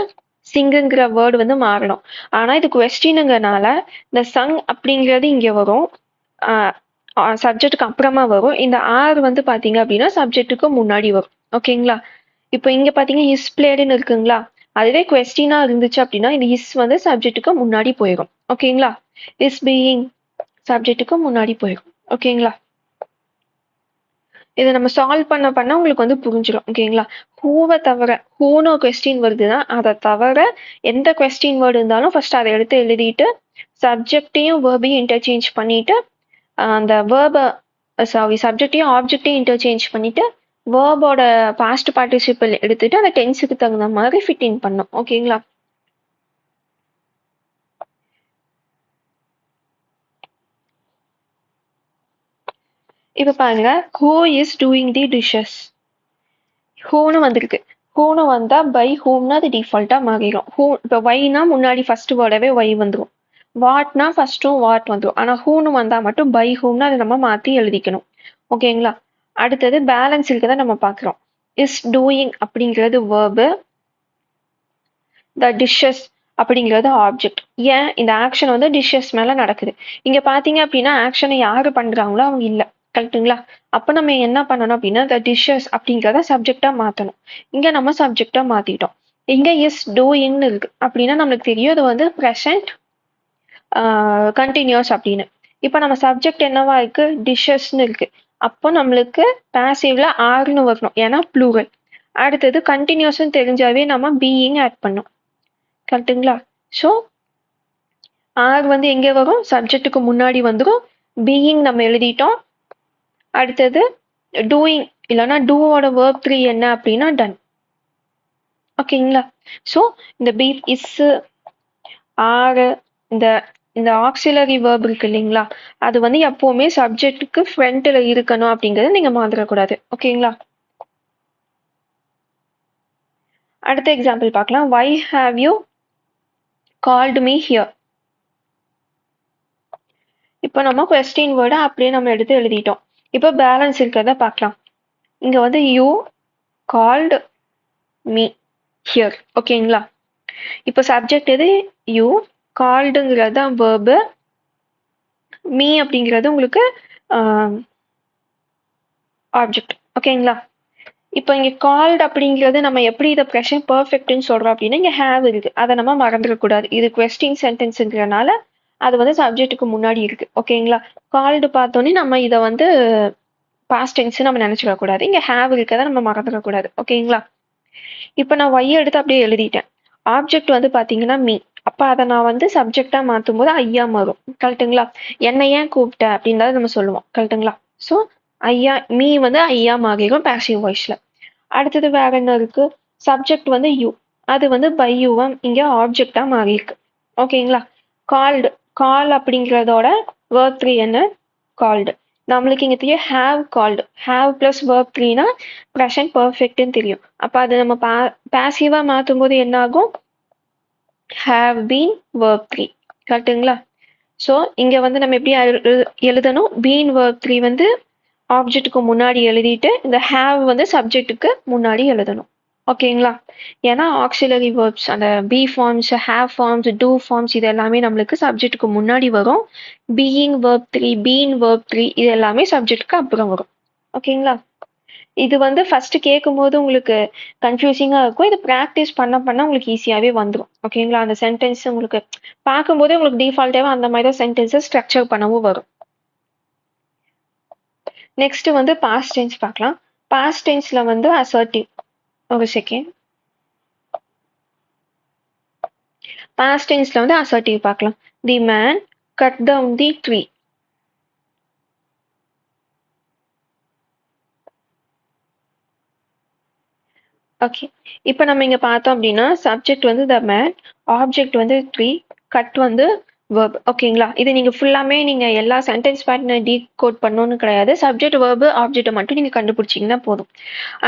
சிங்குங்கிற வேர்டு வந்து மாறணும். ஆனால் இது கொஸ்டினுங்கிறனால இந்த சங் அப்படிங்கிறது இங்கே வரும், சப்ஜெக்டுக்கு அப்புறமா வரும். இந்த ஆர் வந்து பார்த்தீங்க அப்படின்னா சப்ஜெக்டுக்கு முன்னாடி வரும். ஓகேங்களா? இப்போ இங்கே பார்த்தீங்கன்னா இஸ் பிளேடுன்னு இருக்குங்களா, அதுவே கொஸ்டினா இருந்துச்சு அப்படின்னா இந்த இஸ் வந்து சப்ஜெக்டுக்கு முன்னாடி போயிடும். ஓகேங்களா? இஸ் பீயிங் சப்ஜெக்டுக்கு முன்னாடி போயிடும். ஓகேங்களா? இதை நம்ம சால்வ் பண்ண உங்களுக்கு வந்து புரிஞ்சிடும். ஓகேங்களா? ஹூவை தவிர, ஹூன்னு ஒரு கொஸ்டின் வருதுன்னா அதை தவிர எந்த கொஸ்டின் வேர்டு இருந்தாலும் ஃபர்ஸ்ட் அதை எடுத்து எழுதிட்டு சப்ஜெக்டையும் வேர்பையும் இன்டர்சேஞ்ச் பண்ணிட்டு அந்த வேர்பை சப்ஜெக்டையும் ஆப்ஜெக்டையும் இன்டர்சேஞ்ச் பண்ணிட்டு வேர்போட பாஸ்ட் பார்ட்டிசிபிள் எடுத்துட்டு அந்த டென்ஸுக்கு தகுந்த மாதிரி ஃபிட் இன் பண்ணும். ஓகேங்களா? இப்போ பாருங்க, who is doing the dishes. ஹூன்னு வந்திருக்கு. ஹூன்னு வந்தா பை ஹூம்னா அது டிஃபால்ட்டா மாறிடும். ஹூ இப்போ வைனா முன்னாடி ஃபர்ஸ்ட் வேர்டவே வை வந்துடும். வாட்னா ஃபர்ஸ்ட்டும் வாட் வந்துடும். ஆனால் ஹூன்னு வந்தா மட்டும் பை ஹூம்னா அதை நம்ம மாற்றி எழுதிக்கணும். ஓகேங்களா? அடுத்தது பேலன்ஸ் இருக்கிறத நம்ம பார்க்குறோம். இஸ் டூயிங் அப்படிங்கிறது வேர்பு, த டிஷ்ஷஸ் அப்படிங்கிறது ஆப்ஜெக்ட். ஏன் இந்த ஆக்ஷன் வந்து டிஷ்ஷஸ் மேல நடக்குது. இங்க பாத்தீங்க அப்படின்னா ஆக்ஷனை யாரு பண்றாங்களோ அவங்க இல்ல. கரெக்டுங்களா? அப்ப நம்ம என்ன பண்ணணும் அப்படின்னா த டிஷ்ஷஸ் அப்படிங்கிறத சப்ஜெக்டா மாத்தணும். இங்க நம்ம சப்ஜெக்டா மாத்திட்டோம். இங்க இஸ் டூயிங்னு இருக்கு அப்படின்னா நம்மளுக்கு தெரியும் இது வந்து ப்ரெசன்ட் கண்டினியூஸ் அப்படின்னு. இப்போ நம்ம சப்ஜெக்ட் என்னவா இருக்கு, டிஷ்ஷஸ்ன்னு இருக்கு. அப்போ நம்மளுக்கு பாசிவ்ல ஆர்னு வரணும், ஏன்னா ப்ளூரல். அடுத்தது கண்டினியூஸ்ன்னு தெரிஞ்சாவே நம்ம பீயிங் ஆட் பண்ணோம். கரெக்டுங்களா? ஸோ ஆர் வந்து எங்கே வரும், சப்ஜெக்டுக்கு முன்னாடி வந்துடும். பீயிங் நம்ம எழுதிட்டோம். அடுத்தது டூயிங் இல்லைன்னா டூவோட வேர்ப் 3 என்ன அப்படின்னா டன். ஓகேங்களா? ஸோ இந்த பி இஸ் ஆர் இந்த இந்த ஆக்சிலரி வேர்ப் இருக்கு இல்லைங்களா, அது வந்து எப்பவுமே சப்ஜெக்ட்டுக்கு ஃப்ரண்ட்ல இருக்கணும் அப்படிங்கறத நீங்க மறந்துடக்கூடாது. ஓகேங்களா? அடுத்த எக்ஸாம்பிள் பார்க்கலாம். Why have you called me here? இப்போ நம்ம கொஸ்டின் வேர்டை அப்படியே நம்ம எடுத்து எழுதிட்டோம். இப்போ பேலன்ஸ் இருக்கிறத பார்க்கலாம். இங்க வந்து யூ கால்டு மீ ஹியர். ஓகேங்களா? இப்போ சப்ஜெக்ட் எது? யூ. கால்டுங்கிறது தான் வேர்பு. மீ அப்படிங்கிறது உங்களுக்கு ஆப்ஜெக்ட். ஓகேங்களா? இப்போ இங்க கால்டு அப்படிங்கிறது நம்ம எப்படி இதை ப்ரெசன்ட் பர்ஃபெக்ட்னு சொல்றோம் அப்படின்னா இங்க ஹேவ் இருக்கு. அதை நம்ம மறந்துடக்கூடாது. இது கொஸ்டின் சென்டென்ஸுங்கிறனால அது வந்து சப்ஜெக்ட்டுக்கு முன்னாடி இருக்கு. ஓகேங்களா? கால்டு பார்த்தோன்னே நம்ம இதை வந்து பாஸ்ட் டென்ஸ் நம்ம நினைச்சிடக்கூடாது. இங்க ஹேவ் இருக்கதை நம்ம மறந்துடக்கூடாது. ஓகேங்களா? இப்போ நான் ஒய் எடுத்து அப்படியே எழுதிட்டேன். ஆப்ஜெக்ட் வந்து பாத்தீங்கன்னா மீ. அப்ப அதை நான் வந்து சப்ஜெக்டா மாற்றும் போது ஐயா மாறும். கரெக்டுங்களா? என்னை ஏன் கூப்பிட்ட அப்படின்னு நம்ம சொல்லுவோம். கரெக்டுங்களா? ஸோ ஐயா மீ வந்து ஐயா மாறிடும் பாசிவ் வாய்ஸ்ல. அடுத்தது வேற என்ன இருக்கு? சப்ஜெக்ட் வந்து யூ. அது வந்து பை யூவா இங்க ஆப்ஜெக்டா மாறி இருக்கு. ஓகேங்களா? கால்டு. கால் அப்படிங்கிறதோட வேர்ப் 3 என்ன? கால்டு. நம்மளுக்கு இங்க தெரியும் have called. Have plus verb 3னா ப்ரெசன்ட் பர்ஃபெக்ட்னு தெரியும். அப்ப அது நம்ம பாசிவா மாற்றும் போது என்ன ஆகும்? Have been verb 3. கரெக்டுங்களா? ஸோ இங்க வந்து நம்ம எப்படி எழுதணும்? பீன் வேர்ப் 3 வந்து ஆப்ஜெக்ட்டுக்கு முன்னாடி எழுதிட்டு இந்த ஹேவ் வந்து சப்ஜெக்ட்டுக்கு முன்னாடி எழுதணும். ஓகேங்களா? ஏன்னா ஆக்சிலரி வேர்ப்ஸ் அந்த be forms, have forms, do forms இது எல்லாமே நம்மளுக்கு சப்ஜெக்ட்டுக்கு முன்னாடி வரும். பீயிங் வேர்ப் 3, பீன் வேர்ப் 3 இது எல்லாமே சப்ஜெக்ட்டுக்கு அப்புறம் வரும். ஓகேங்களா? இது வந்து ஃபர்ஸ்ட் கேட்கும்போது உங்களுக்கு கன்ஃபியூசிங்கா இருக்கும். இது ப்ராக்டிஸ் பண்ண பண்ண உங்களுக்கு ஈஸியாவே வந்துடும். ஓகேங்களா? அந்த சென்டென்ஸ் உங்களுக்கு பார்க்கும்போதே உங்களுக்கு டிஃபால்ட்டாவே அந்த மாதிரி தான் சென்டென்ஸை ஸ்ட்ரக்சர் பண்ணவும் வரும். நெக்ஸ்ட் வந்து பாஸ்ட் டென்ஸ் பார்க்கலாம். பாஸ்ட் டென்ஸ்ல வந்து அசர்ட்டிவ். ஒரு செகண்ட். பாஸ்ட் டென்ஸ்ல வந்து அசர்ட்டிவ் பார்க்கலாம். The man cut down the tree. Okay. இப்போ நம்ம இங்க பார்த்தோம் அப்படின்னா சப்ஜெக்ட் வந்து த மேன், ஆப்ஜெக்ட் வந்து ட்ரீ, கட் வந்து வேர்ப். ஓகேங்களா? இது நீங்க ஃபுல்லாமே நீங்க எல்லா சென்டென்ஸ் பேட்டர்னை டீகோட் பண்ணணும்னு கிடையாது. சப்ஜெக்ட் வேர்பு ஆப்ஜெக்டை மட்டும் நீங்க கண்டுபிடிச்சிங்கன்னா போதும்.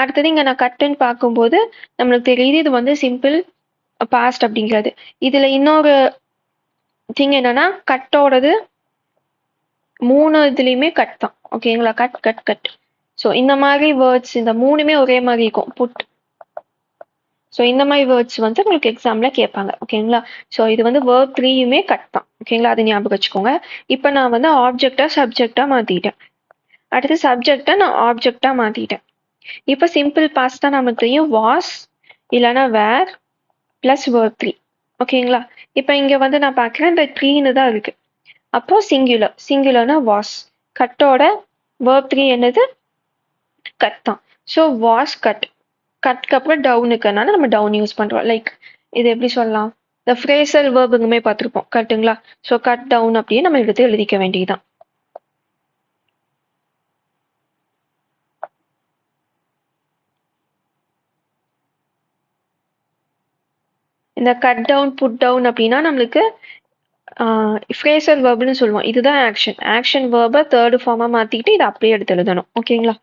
அடுத்தது இங்க நான் கட்டுன்னு பார்க்கும்போது நம்மளுக்கு தெரியுது இது வந்து சிம்பிள் பாஸ்ட் அப்படிங்கிறது. இதுல இன்னொரு திங் என்னன்னா கட்டோடது 3 இதுலயுமே கட் தான். ஓகேங்களா? Cut cut cut. ஸோ இந்த மாதிரி வேர்ட்ஸ் இந்த 3மே ஒரே மாதிரி இருக்கும். புட். ஸோ இந்த மாதிரி வேர்ட்ஸ் வந்து உங்களுக்கு எக்ஸாம்ல கேட்பாங்க. ஓகேங்களா? ஸோ இது வந்து வேர்ப் 3யுமே கட் தான். ஓகேங்களா? அதை ஞாபகம் வச்சுக்கோங்க. இப்போ நான் வந்து ஆப்ஜெக்டா சப்ஜெக்டா மாத்திட்டேன். அடுத்து சப்ஜெக்டா நான் ஆப்ஜெக்டா மாத்திட்டேன். இப்போ சிம்பிள் பாஸ்ட் தான் நமக்கு தெரியும். வாஸ் இல்லைன்னா வேர் பிளஸ் வேர்ப் 3. ஓகேங்களா? இப்போ இங்க வந்து நான் பார்க்குறேன் இந்த ட்ரீன்னு தான் இருக்கு. அப்போ சிங்குலர். சிங்குலர்னா வாஸ். கட்டோட வேர்ப் 3 என்னது? கட் தான். So was cut. கட்க்கு அப்புறம் டவுன் இருக்கனால நம்ம டவுன் யூஸ் பண்றோம். லைக் இது எப்படி சொல்லலாம்? இந்த ஃப்ரேசல் வேர்புங்குமே பார்த்துருப்போம். கரெக்டுங்களா? ஸோ கட் டவுன் அப்படியே நம்ம எடுத்து எழுதிக்க வேண்டியதுதான். இந்த கட் டவுன் புட் டவுன் அப்படின்னா நம்மளுக்கு ஃப்ரேசல் வேர்ப்னு சொல்லுவோம். இதுதான் ஆக்ஷன். ஆக்ஷன் வேர்பை தேர்ட் ஃபார்மா மாத்திட்டு இதை அப்படியே எடுத்து எழுதணும். ஓகேங்களா?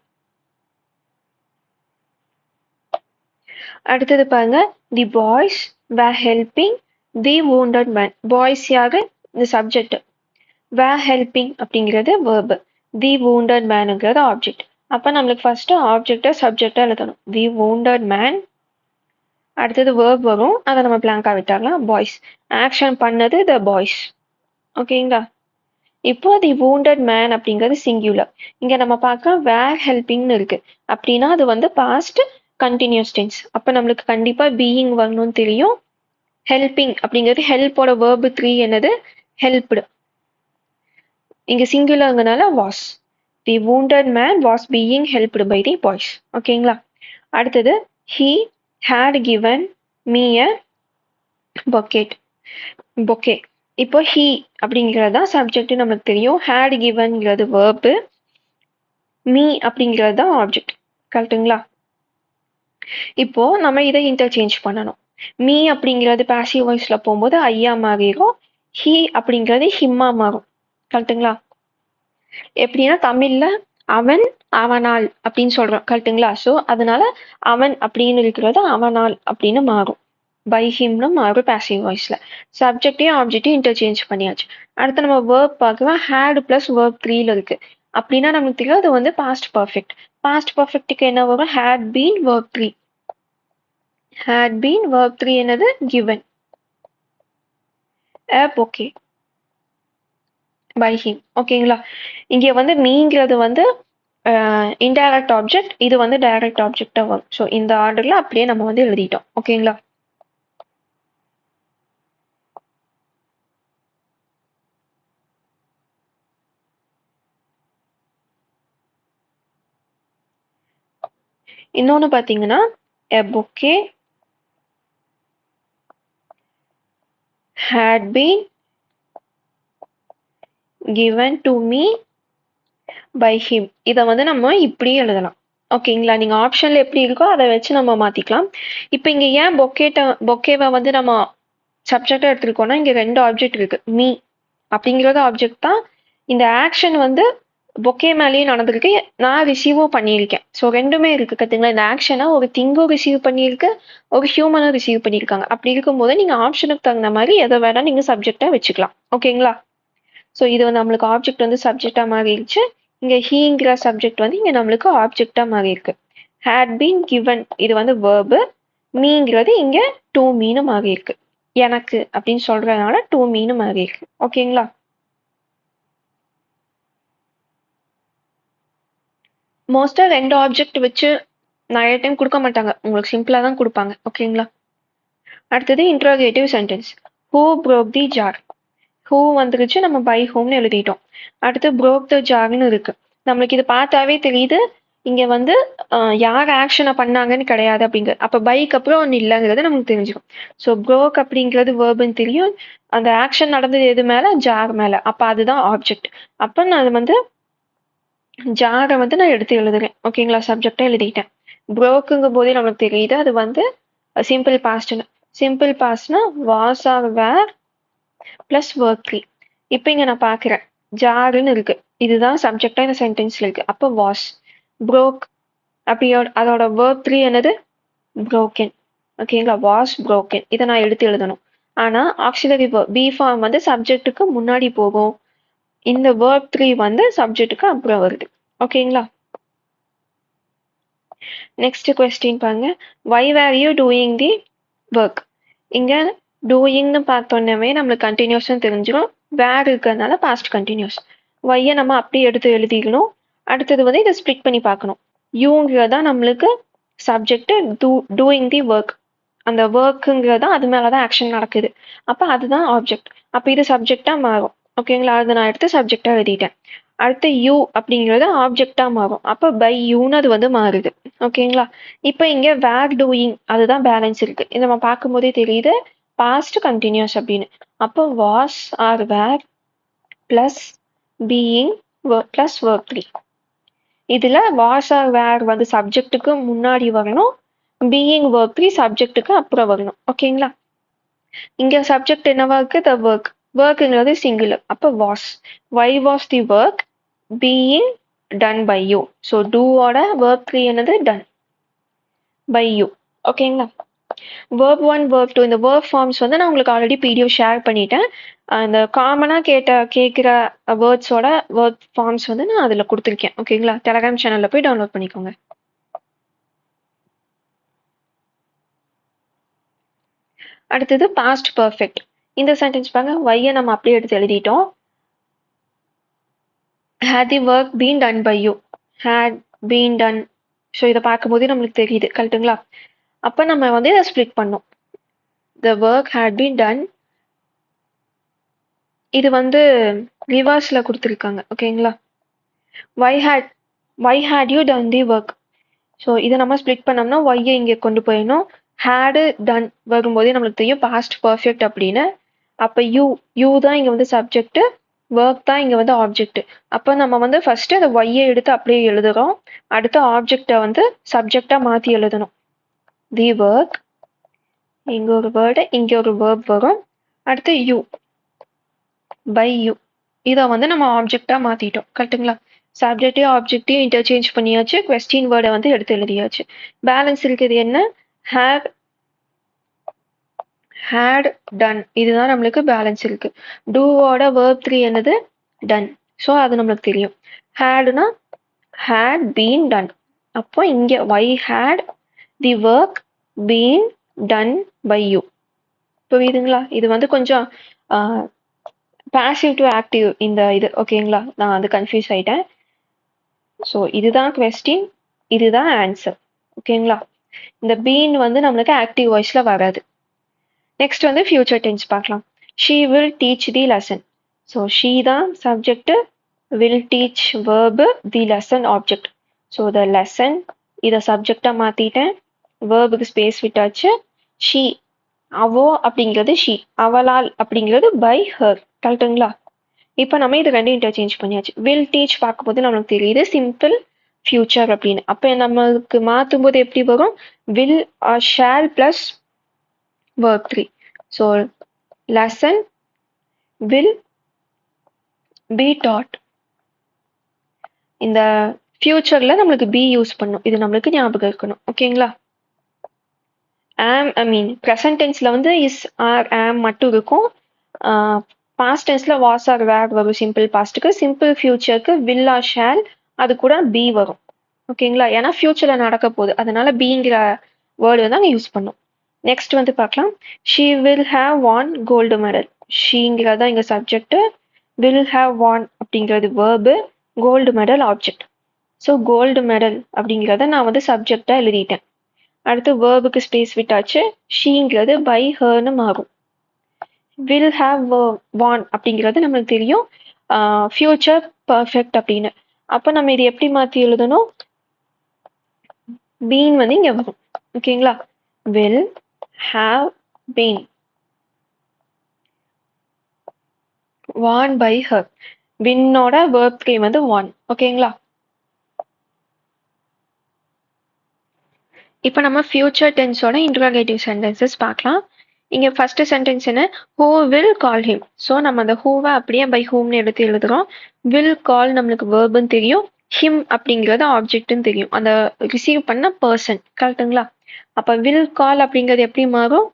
அடுத்தது பாருங்க. The boys were helping the wounded man. Boys யாரு? இந்த சப்ஜெக்ட். வேர் ஹெல்பிங் அப்படிங்கிறது வேர்பு. தி wounded manங்கிறது ஆப்ஜெக்ட். அப்ப நம்மளுக்கு ஃபர்ஸ்ட் ஆப்ஜெக்டை சப்ஜெக்டா எழுதணும். The wounded man. அடுத்தது வேர்ப் வரும். அதை நம்ம பிளாங்கா விட்டாரலாம். பாய்ஸ். ஆக்ஷன் பண்ணது த பாய்ஸ். ஓகேங்களா? இப்போ தி wounded man அப்படிங்கிறது சிங்குலர். இங்க நம்ம பார்க்க வேர் ஹெல்பிங்னு இருக்கு. அப்படின்னா அது வந்து பாஸ்ட் கண்டினியூஸ் டென்ஸ். அப்ப நம்மளுக்கு கண்டிப்பா பீயிங் வரணும்னு தெரியும். ஹெல்பிங் அப்படிங்கிறது ஹெல்ப்போட வேர்பு 3 என்னது? ஹெல்ப்டு. இங்க சிங்குலர்ங்கனால was. The wounded man was being helped by the boys. ஓகேங்களா? அடுத்தது he had given me a bouquet. bouquet. இப்போ he அப்படிங்கிறது தான் சப்ஜெக்ட் நமக்கு தெரியும். had givenங்கிறது verb. me அப்படிங்கிறது தான் ஆப்ஜெக்ட். கரெக்டுங்களா? இப்போ நம்ம இதை இன்டர்சேஞ்ச் பண்ணணும். மீ அப்படிங்கிறது பாசிவ் வாய்ஸ்ல போகும்போது ஐயா மாறிடும். ஹி அப்படிங்கிறது ஹிம்மா மாறும். கரெக்ட்டுங்களா? எப்படின்னா தமிழ்ல அவன் அவனால் அப்படின்னு சொல்றோம். கரெக்ட்டுங்களா? ஸோ அதனால அவன் அப்படின்னு இருக்கிறது அவனால் அப்படின்னு மாறும். பை ஹிம்னு மாறும் பாசிவ் வாய்ஸ்ல. சப்ஜெக்டையும் ஆப்ஜெக்டையும் இன்டர்சேஞ்ச் பண்ணியாச்சு. அடுத்து நம்ம வேர்ப் பார்க்கலாம். ஹேட் பிளஸ் வேர்ப் 3ல இருக்கு. அப்படின்னா நமக்கு தெரியும் அது வந்து பாஸ்ட் பர்ஃபெக்ட். பாஸ்ட் பர்ஃபெக்ட்டுக்கு என்ன வரும்? Had been verb 3. had been verb 3 என்னது given a bouquet by him. ஓகேங்களா? இங்க வந்து மீங்கிறது வந்து இன்டைரக்ட் ஆப்ஜெக்ட், இது வந்து டைரக்ட் ஆப்ஜெக்டா வரும். ஸோ இந்த ஆர்டர்ல அப்படியே நம்ம வந்து எழுதிட்டோம். ஓகேங்களா? இன்னொன்னு பாத்தீங்கன்னா a bouquet had been given to me by him. இதை வந்து நம்ம இப்படியே எழுதலாம். ஓகேங்களா? நீங்க ஆப்ஷன்ல எப்படி இருக்கோ அதை வச்சு நம்ம மாத்திக்கலாம். இப்போ இங்க ஏன் பொக்கேவை வந்து நம்ம சப்ஜெக்டா எடுத்திருக்கோம்னா இங்க 2 ஆப்ஜெக்ட் இருக்கு. மீ அப்படிங்கிறது ஆப்ஜெக்ட் தான். இந்த ஆக்ஷன் வந்து பொக்கே மேலேயே நடந்திருக்கு. நான் ரிசீவும் பண்ணியிருக்கேன். ஸோ 2மே இருக்கு. கத்துங்களா? இந்த ஆக்ஷனை ஒரு திங்கும் ரிசீவ் பண்ணியிருக்கு, ஒரு ஹியூமனும் ரிசீவ் பண்ணியிருக்காங்க. அப்படி இருக்கும்போது நீங்க ஆப்ஷனுக்கு தகுந்த மாதிரி எதை வேணா நீங்க சப்ஜெக்டா வச்சுக்கலாம். ஓகேங்களா? ஸோ இது வந்து நம்மளுக்கு ஆப்ஜெக்ட் வந்து சப்ஜெக்டா மாறிடுச்சு. இங்க ஹீங்கிற சப்ஜெக்ட் வந்து இங்க நம்மளுக்கு ஆப்ஜெக்டா மாறி இருக்கு. ஹேட் பீன் கிவன் இது வந்து வேர்பு. மீங்கிறது இங்க டு மீனு மாறி இருக்கு. எனக்கு அப்படின்னு சொல்றதுனால டு மீனு மாறி இருக்கு. ஓகேங்களா? மோஸ்டா 2 ஆப்ஜெக்ட் வச்சு நிறைய டைம் கொடுக்க மாட்டாங்க. உங்களுக்கு சிம்பிளா தான் கொடுப்பாங்க. ஓகேங்களா? அடுத்தது interrogative sentence. Who broke the jar? Who வந்துருச்சு, நம்ம பை ஹோம்னு எழுதிட்டோம். அடுத்து broke த ஜார்னு இருக்கு. நம்மளுக்கு இது பார்த்தாவே தெரியுது இங்க வந்து யார் ஆக்ஷனை பண்ணாங்கன்னு கிடையாது அப்படிங்கிறது. அப்ப பைக்கு அப்புறம் ஒன்று இல்லைங்கிறது நமக்கு தெரிஞ்சிடும். ஸோ broke அப்படிங்கிறது வேர்புன்னு தெரியும். அந்த ஆக்ஷன் நடந்தது எது மேல? ஜார் மேல. அப்ப அதுதான் ஆப்ஜெக்ட். அப்ப நான் வந்து ஜாரை வந்து நான் எடுத்து எழுதுறேன். ஓகேங்களா? சப்ஜெக்டா எழுதிட்டேன். brokeங்கும் போதே நமக்கு தெரியுது அது வந்து சிம்பிள் பாஸ்ட்னு. சிம்பிள் பாஸ்ட்னா was or were plus verb 3. இப்போ இங்க நான் பார்க்குறேன் ஜாருன்னு இருக்கு. இதுதான் சப்ஜெக்டா இந்த சென்டென்ஸ்ல இருக்கு. அப்போ வாஸ் broke அப்படியோட அதோட verb 3 என்னது? broken. ஓகேங்களா? Was broken. இதை நான் எடுத்து எழுதணும். ஆனா ஆக்சிலரி verb பி ஃபார்ம் வந்து சப்ஜெக்ட்டுக்கு முன்னாடி போகும். இந்த verb 3 வந்து சப்ஜெக்ட்டுக்கு அப்புறம் வருது. ஓகேங்களா? நெக்ஸ்ட் கொஸ்டின் பாருங்க. why were you doing the work? இங்க டூயிங்னு பார்த்தோன்னே நம்மளுக்கு கண்டினியூஸ்னு தெரிஞ்சிடும். வேர் இருக்கிறதுனால பாஸ்ட் கண்டினியூஸ். வையை நம்ம அப்படியே எடுத்து எழுதிக்கணும். அடுத்தது வந்து இதை ஸ்ப்ளிட் பண்ணி பார்க்கணும். யூங்கிறதா நம்மளுக்கு சப்ஜெக்ட், டூயிங் தி ஒர்க். அந்த ஒர்க்குங்கிறதா அது மேலதான் ஆக்ஷன் நடக்குது. அப்ப அதுதான் ஆப்ஜெக்ட். அப்ப இது சப்ஜெக்டா மாறும். ஓகேங்களா? அதை நான் எடுத்து சப்ஜெக்டா எழுதிட்டேன். அடுத்து யூ அப்படிங்கிறது ஆப்ஜெக்டா மாறும். அப்ப பை யூன்னு அது வந்து மாறுது. ஓகேங்களா? இப்ப இங்க வேர் டூயிங் அதுதான் பேலன்ஸ் இருக்கு. இதை நம்ம பார்க்கும்போதே தெரியுது பாஸ்ட் கண்டினியூஸ் அப்படின்னு. அப்போ was or were plus being plus verb 3. இதுல வாஸ் ஆர் வேர் வந்து சப்ஜெக்ட்டுக்கு முன்னாடி வரணும். பீயிங் verb 3 சப்ஜெக்ட்டுக்கு அப்புறம் வரணும். ஓகேங்களா? இங்க சப்ஜெக்ட் என்னவா இருக்கு? The work. ஒர்க்குங்கிறது சிங்குலர். அப்போ was. Why was the work being done by you. So டூவோட verb 3 என்னது? Done by you. ஓகேங்களா? verb 1 verb 2 இந்த verb ஃபார்ம்ஸ் வந்து நான் உங்களுக்கு ஆல்ரெடி பிடிஎஃப் ஷேர் பண்ணிட்டேன். அந்த காமனா கேட்குற வேர்ட்ஸோட verb ஃபார்ம்ஸ் வந்து நான் அதில் கொடுத்துருக்கேன். ஓகேங்களா? டெலகிராம் சேனல்ல போய் டவுன்லோட் பண்ணிக்கோங்க. அடுத்தது பாஸ்ட் பர்ஃபெக்ட். இந்த சென்டென்ஸ் பாருங்க. வையை நம்ம அப்படியே எடுத்து எழுதிட்டோம். had the work been done by you? had been done. So இதை பார்க்கும்போதே நம்மளுக்கு தெரியுது. கரெக்டுங்களா? அப்போ நம்ம வந்து இதை ஸ்ப்ளிட் பண்ணோம். the work had been done. இது வந்து ரிவர்ஸ்ல கொடுத்துருக்காங்க. ஓகேங்களா? why had you done the work? So இதை நம்ம ஸ்ப்ளிட் பண்ணோம்னா ஒய்யை இங்கே கொண்டு போயிடணும். ஹேடு டன் வரும்போதே நம்மளுக்கு தெரியும் பாஸ்ட் பர்ஃபெக்ட் அப்படின்னு. அப்போ யூ தான் இங்கே வந்து சப்ஜெக்ட், ஒர்க் தான் இங்கே வந்து ஆப்ஜெக்ட். அப்போ நம்ம வந்து ஃபர்ஸ்ட் அந்த ஒய்யை எடுத்து அப்படியே எழுதுறோம். அடுத்து ஆப்ஜெக்டை வந்து சப்ஜெக்டா மாற்றி எழுதணும். தி ஒர்க், இங்க ஒரு வேர்டு இங்க ஒரு வேர்ப் வரும். அடுத்து யூ, பை யூ. இதை வந்து நம்ம ஆப்ஜெக்டா மாத்திட்டோம். கரெக்டுங்களா? சப்ஜெக்டையும் ஆப்ஜெக்டையும் இன்டர்சேஞ்ச் பண்ணியாச்சு. கொஸ்டின் வேர்டை வந்து எடுத்து எழுதியாச்சு. பேலன்ஸ் இருக்குது என்ன? Have, had, done. இதுதான் நம்மளுக்கு பேலன்ஸ் இருக்கு. டூவோட verb 3 என்னது? done. ஸோ அது நம்மளுக்கு தெரியும். hadனா had been done. அப்போ இங்க why had the work been done by you? புரியுதுங்களா? இது வந்து கொஞ்சம் passive to active இந்த இது. ஓகேங்களா? நான் அது கன்ஃபியூஸ் ஆயிட்டேன். ஸோ இதுதான் கொஸ்டின், இதுதான் ஆன்சர். ஓகேங்களா? இந்த been வந்து நம்மளுக்கு ஆக்டிவ் வாய்ஸ்ல வராது. நெக்ஸ்ட் வந்து ஃபியூச்சர் டென்ஸ் பார்க்கலாம். She will teach the lesson. So she தான் subject, will teach verb, the lesson object. So the lesson இதை சப்ஜெக்டாக மாற்றிட்டேன், வேர்புக்கு ஸ்பேஸ் விட்டாச்சு. ஷீ, அவோ அப்படிங்கிறது ஷீ, அவளால் அப்படிங்கிறது பை ஹர். கரெக்டுங்களா? இப்போ நம்ம இது ரெண்டும் இன்டர்சேஞ்ச் பண்ணியாச்சு. வில் டீச் பார்க்கும்போது நம்மளுக்கு தெரியுது சிம்பிள் ஃபியூச்சர் அப்படின்னு. அப்போ நம்மளுக்கு மாற்றும் போது எப்படி வரும்? Will or shall plus verb 3. So lesson will be taught. இந்த ஃபியூச்சர்ல நம்மளுக்கு be யூஸ் பண்ணும். இது நம்மளுக்கு ஞாபகம் இருக்கணும். ஓகேங்களா? am, I mean present tenseல வந்து is, are, am மட்டும் இருக்கும். past tenseல was or were வரும் சிம்பிள் பாஸ்ட்டுக்கு. சிம்பிள் ஃபியூச்சருக்கு will or shall, அது கூட be வரும். ஓகேங்களா? ஏன்னா ஃபியூச்சர்ல நடக்க போகுது, அதனால beங்கிற வேர்டு வந்து அங்கே யூஸ் பண்ணும். நெக்ஸ்ட் வந்து பார்க்கலாம். She will have won gold medal. ஷீங்கிறதா இங்கே சப்ஜெக்ட், வில் ஹாவ் வான் அப்படிங்கிறது verb, gold medal object. So gold medal அப்படிங்கிறத நான் வந்து சப்ஜெக்டாக எழுதிட்டேன். அடுத்து வேர்புக்கு ஸ்பேஸ் விட்டாச்சு. ஷீங்கிறது பை ஹர்னு மாறும். வில் ஹாவ் வான் அப்படிங்கிறது நம்மளுக்கு தெரியும் ஃபியூச்சர் பர்ஃபெக்ட் அப்படின்னு. அப்போ நம்ம இது எப்படி மாற்றி எழுதணும்? பீன் வந்து இங்கே வரும். ஓகேங்களா? Will have been won by her. winோட verb 3 வந்து won. ஓகேங்களா? இப்போ நம்ம future tenseோட interrogative sentences பார்க்கலாம். இங்க ஃபர்ஸ்ட் சென்டென்ஸ் என்ன? who will call him. So நம்ம அந்த whoவை அப்படியே by whomனு எடுத்து எழுதுறோம். will call நம்மளுக்கு verbன்னு தெரியும், him அப்படிங்கிறது ஆப்ஜெக்ட்னு தெரியும், அந்த ரிசீவ் பண்ண பர்சன். கரெக்டுங்களா? அப்போ will call அப்படிங்கிறது எப்படி மாறும்?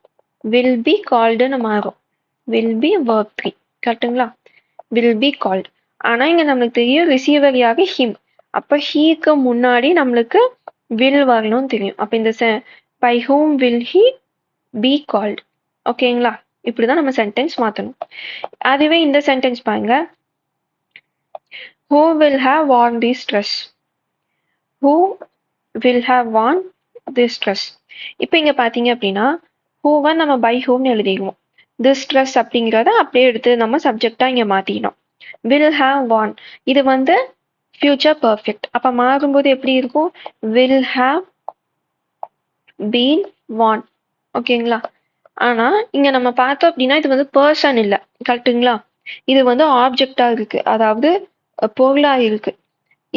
will be calledன்னு மாறும். will be verb 3. கரெக்டுங்களா? will be called. ஆனா இங்க நம்மளுக்கு தெரியும் ரிசீவர் யாரு? him. அப்ப ஹீக்கு முன்னாடி நம்மளுக்கு will வரணும்னு தெரியும். அப்ப இந்த by whom will he be called? ஓகேங்களா? இப்படிதான் நம்ம சென்டென்ஸ் மாத்தணும். அதுவே இந்த சென்டென்ஸ் பாருங்க. who will have worn this dress? who will have worn this dress? இப்போ இங்க பாத்தீங்க அப்படின்னா whoவை நம்ம by whom எழுதிடுவோம். this dress அப்படிங்கிறத அப்படியே எடுத்து நம்ம சப்ஜெக்டா இங்க மாத்தினோம். will have worn இது வந்து future perfect. அப்ப மாறும்போது எப்படி இருக்கும்? will have been worn. ஓகேங்களா? ஆனா இங்க நம்ம பார்த்தோம் அப்படின்னா இது வந்து பர்சன் இல்ல. கரெக்டுங்களா? இது வந்து ஆப்ஜெக்டா இருக்கு, அதாவது பொருளா இருக்கு.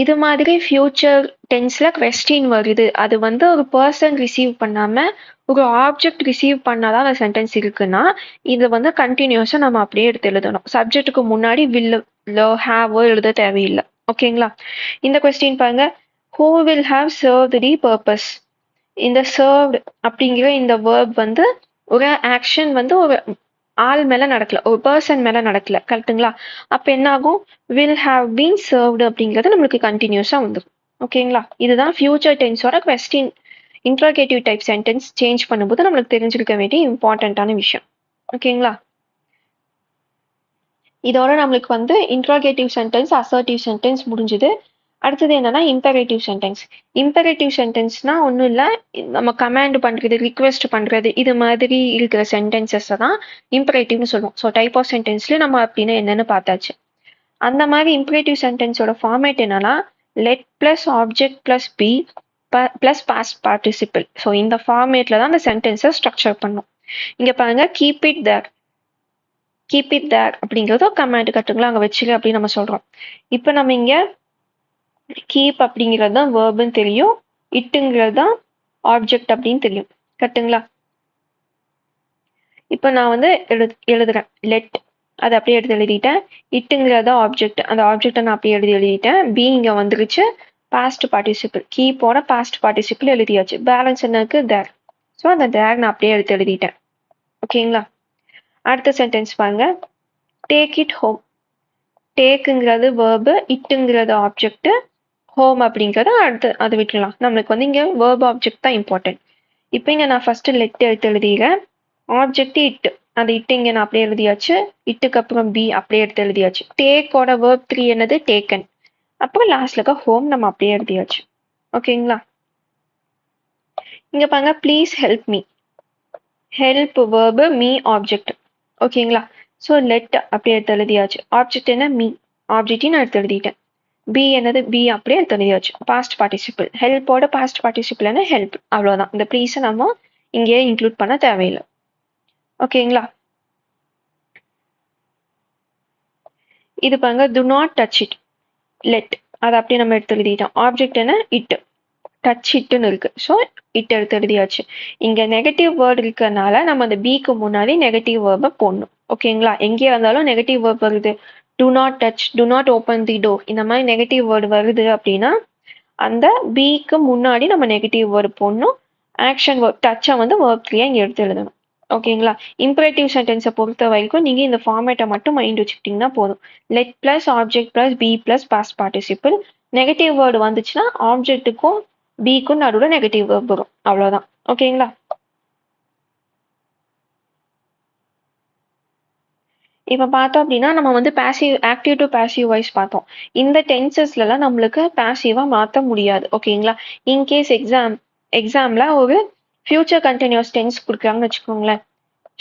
இது மாதிரி ஃபியூச்சர் டென்ஸ்ல கொஸ்டின் வருது, அது வந்து ஒரு பர்சன் ரிசீவ் பண்ணாம ஒரு ஆப்ஜெக்ட் ரிசீவ் பண்ணாதான் அந்த சென்டென்ஸ் இருக்குன்னா இது வந்து கண்டினியூஸா நம்ம அப்படியே எடுத்து எழுதணும். சப்ஜெக்ட்டுக்கு முன்னாடி will have எழுத தேவையில்லை. ஓகேங்களா? இந்த கொஸ்டின் பாருங்க. who will have served the purpose? இந்த served அப்படிங்கிற இந்த verb வந்து ஒரு ஆக்ஷன் வந்து ஒரு ஆள் மேல நடக்கல, ஒரு பர்சன் மேல நடக்கல. கரெக்டுங்களா? அப்ப என்ன ஆகும்? will have been served அப்படிங்கிறது நம்மளுக்கு கண்டினியூஸா வந்துடும். ஓகேங்களா? இதுதான் ஃபியூச்சர் டென்ஸோட question interrogative type sentence change பண்ணும்போது நம்மளுக்கு தெரிஞ்சிருக்க வேண்டிய இம்பார்ட்டன்டான விஷயம். ஓகேங்களா? இதோட நம்மளுக்கு வந்து இன்ட்ரோகேட்டிவ் சென்டென்ஸ், அசர்ட்டிவ் சென்டென்ஸ் முடிஞ்சுது. அடுத்தது என்னன்னா இம்பரேட்டிவ் சென்டென்ஸ். இம்பரேட்டிவ் சென்டென்ஸ்னா ஒன்றும் இல்லை, நம்ம கமாண்ட் பண்றது, ரிக்வெஸ்ட் பண்றது, இது மாதிரி இருக்கிற சென்டென்சஸை தான் இம்பரேட்டிவ்னு சொல்லுவோம். ஸோ டைப் ஆஃப் சென்டென்ஸ்ல நம்ம அப்படின்னு என்னன்னு பார்த்தாச்சு. அந்த மாதிரி இம்பரேட்டிவ் சென்டென்ஸோட ஃபார்மேட் என்னன்னா let plus object plus be plus past participle. So இந்த ஃபார்மேட்ல தான் அந்த சென்டென்ஸை ஸ்ட்ரக்சர் பண்ணும். இங்க பாருங்க, keep it there, keep it there அப்படிங்கிறதோ கமாண்ட். கட்டுங்களா? அங்கே வச்சுக்க அப்படின்னு நம்ம சொல்றோம். இப்போ நம்ம இங்க கீப் அப்படிங்கிறது தான் வேர்புன்னு தெரியும், இட்டுங்கிறது தான் ஆப்ஜெக்ட் அப்படின்னு தெரியும். கரெக்ட்டுங்களா? இப்போ நான் வந்து எழுதுறேன் லெட், அதை அப்படியே எடுத்து எழுதிட்டேன். இட்டுங்கிறத ஆப்ஜெக்ட், அந்த ஆப்ஜெக்டை நான் அப்படியே எழுதிட்டேன். பி இங்கே வந்துருச்சு. பாஸ்ட் பார்ட்டிசிபிள் கீப்போட பாஸ்ட் பார்ட்டிசிபிள் எழுதியாச்சு. பேலன்ஸ் என்ன இருக்கு? தேர். ஸோ அந்த தேர் நான் அப்படியே எடுத்து எழுதிட்டேன். ஓகேங்களா? அடுத்த சென்டென்ஸ் பாருங்க. Take it home. டேக்குங்கிறது வேர்பு, இட்டுங்கிறது ஆப்ஜெக்ட், ஹோம் அப்படிங்கிறத அடுத்து அதை விட்டுலாம். நம்மளுக்கு வந்து இங்கே வேர்ப் ஆப்ஜெக்ட் தான் இம்பார்ட்டன்ட். இப்போ இங்கே நான் ஃபர்ஸ்ட் லெட் எடுத்து எழுதிக்கிறேன். ஆப்ஜெக்ட் இட்டு, அந்த இட்டு இங்கே நான் அப்படியே எழுதியாச்சு. இட்டுக்கு அப்புறம் பி அப்படியே எடுத்து எழுதியாச்சு. டேக்கோட வேர்ப் 3 என்னது? டேக்கன். அப்புறம் லாஸ்ட்ல இருக்க ஹோம் நம்ம அப்படியே எழுதியாச்சு. ஓகேங்களா? இங்க பாருங்க, please help me. Help verb, me object. ஓகேங்களா? ஸோ லெட் அப்படியே எடுத்து எழுதியாச்சு. ஆப்ஜெக்ட் என்ன? மீ. ஆப்ஜெக்டையும் நான் எடுத்து எழுதிட்டேன். பி என்னது? பி அப்படியே எடுத்து எழுதியாச்சு. Past participle. ஹெல்ப்போட பாஸ்ட் பார்ட்டிசிபிள் என்ன? ஹெல்ப். அவ்வளோதான். இந்த ப்ளீஸை நம்ம இங்கேயே இன்க்ளூட் பண்ண தேவையில்லை. ஓகேங்களா? இது பாருங்க, to not touch it. Let, அதை அப்படியே நம்ம எடுத்து எழுதிட்டோம். ஆப்ஜெக்ட் என்ன? இட். டச் இட்டுன்னு இருக்கு. ஸோ இட் எடுத்து எழுதியாச்சு. இங்க நெகட்டிவ் வேர்டு இருக்கிறதுனால நம்ம அந்த பிக்கு முன்னாடி நெகட்டிவ் வேர்பை போடணும். ஓகேங்களா? எங்கேயா இருந்தாலும் நெகட்டிவ் வேர்ப் வருது, to not touch, to not open the door, இந்த மாதிரி நெகட்டிவ் வேர்டு வருது அப்படின்னா அந்த பிக்கு முன்னாடி நம்ம நெகட்டிவ் வேர்டு போடணும். ஆக்ஷன் வேர்ப் டச்சை வந்து வேர்ப் 3 இங்கே எடுத்து எழுதணும். ஓகேங்களா? இம்பரேட்டிவ் சென்டென்ஸை பொறுத்த வரைக்கும் நீங்கள் இந்த ஃபார்மேட்டை மட்டும் மைண்ட் வச்சுக்கிட்டிங்கன்னா போதும். Let plus object plus be plus past participle. Negative word வந்துச்சுன்னா ஆப்ஜெக்ட்டுக்கும் பிக்கும் நடுவில் நெகட்டிவ் வேர்ப் வரும். அவ்வளோதான். ஓகேங்களா? இப்போ பார்த்தோம் அப்படின்னா நம்ம வந்து passive, active to passive voice பார்த்தோம். இந்த டென்சஸ்லாம் நம்மளுக்கு பாசிவாக மாற்ற முடியாது. ஓகேங்களா? இன்கேஸ் எக்ஸாமில் ஒரு ஃபியூச்சர் கண்டினியூஸ் டென்ஸ் கொடுக்குறாங்கன்னு வச்சுக்கோங்களேன்.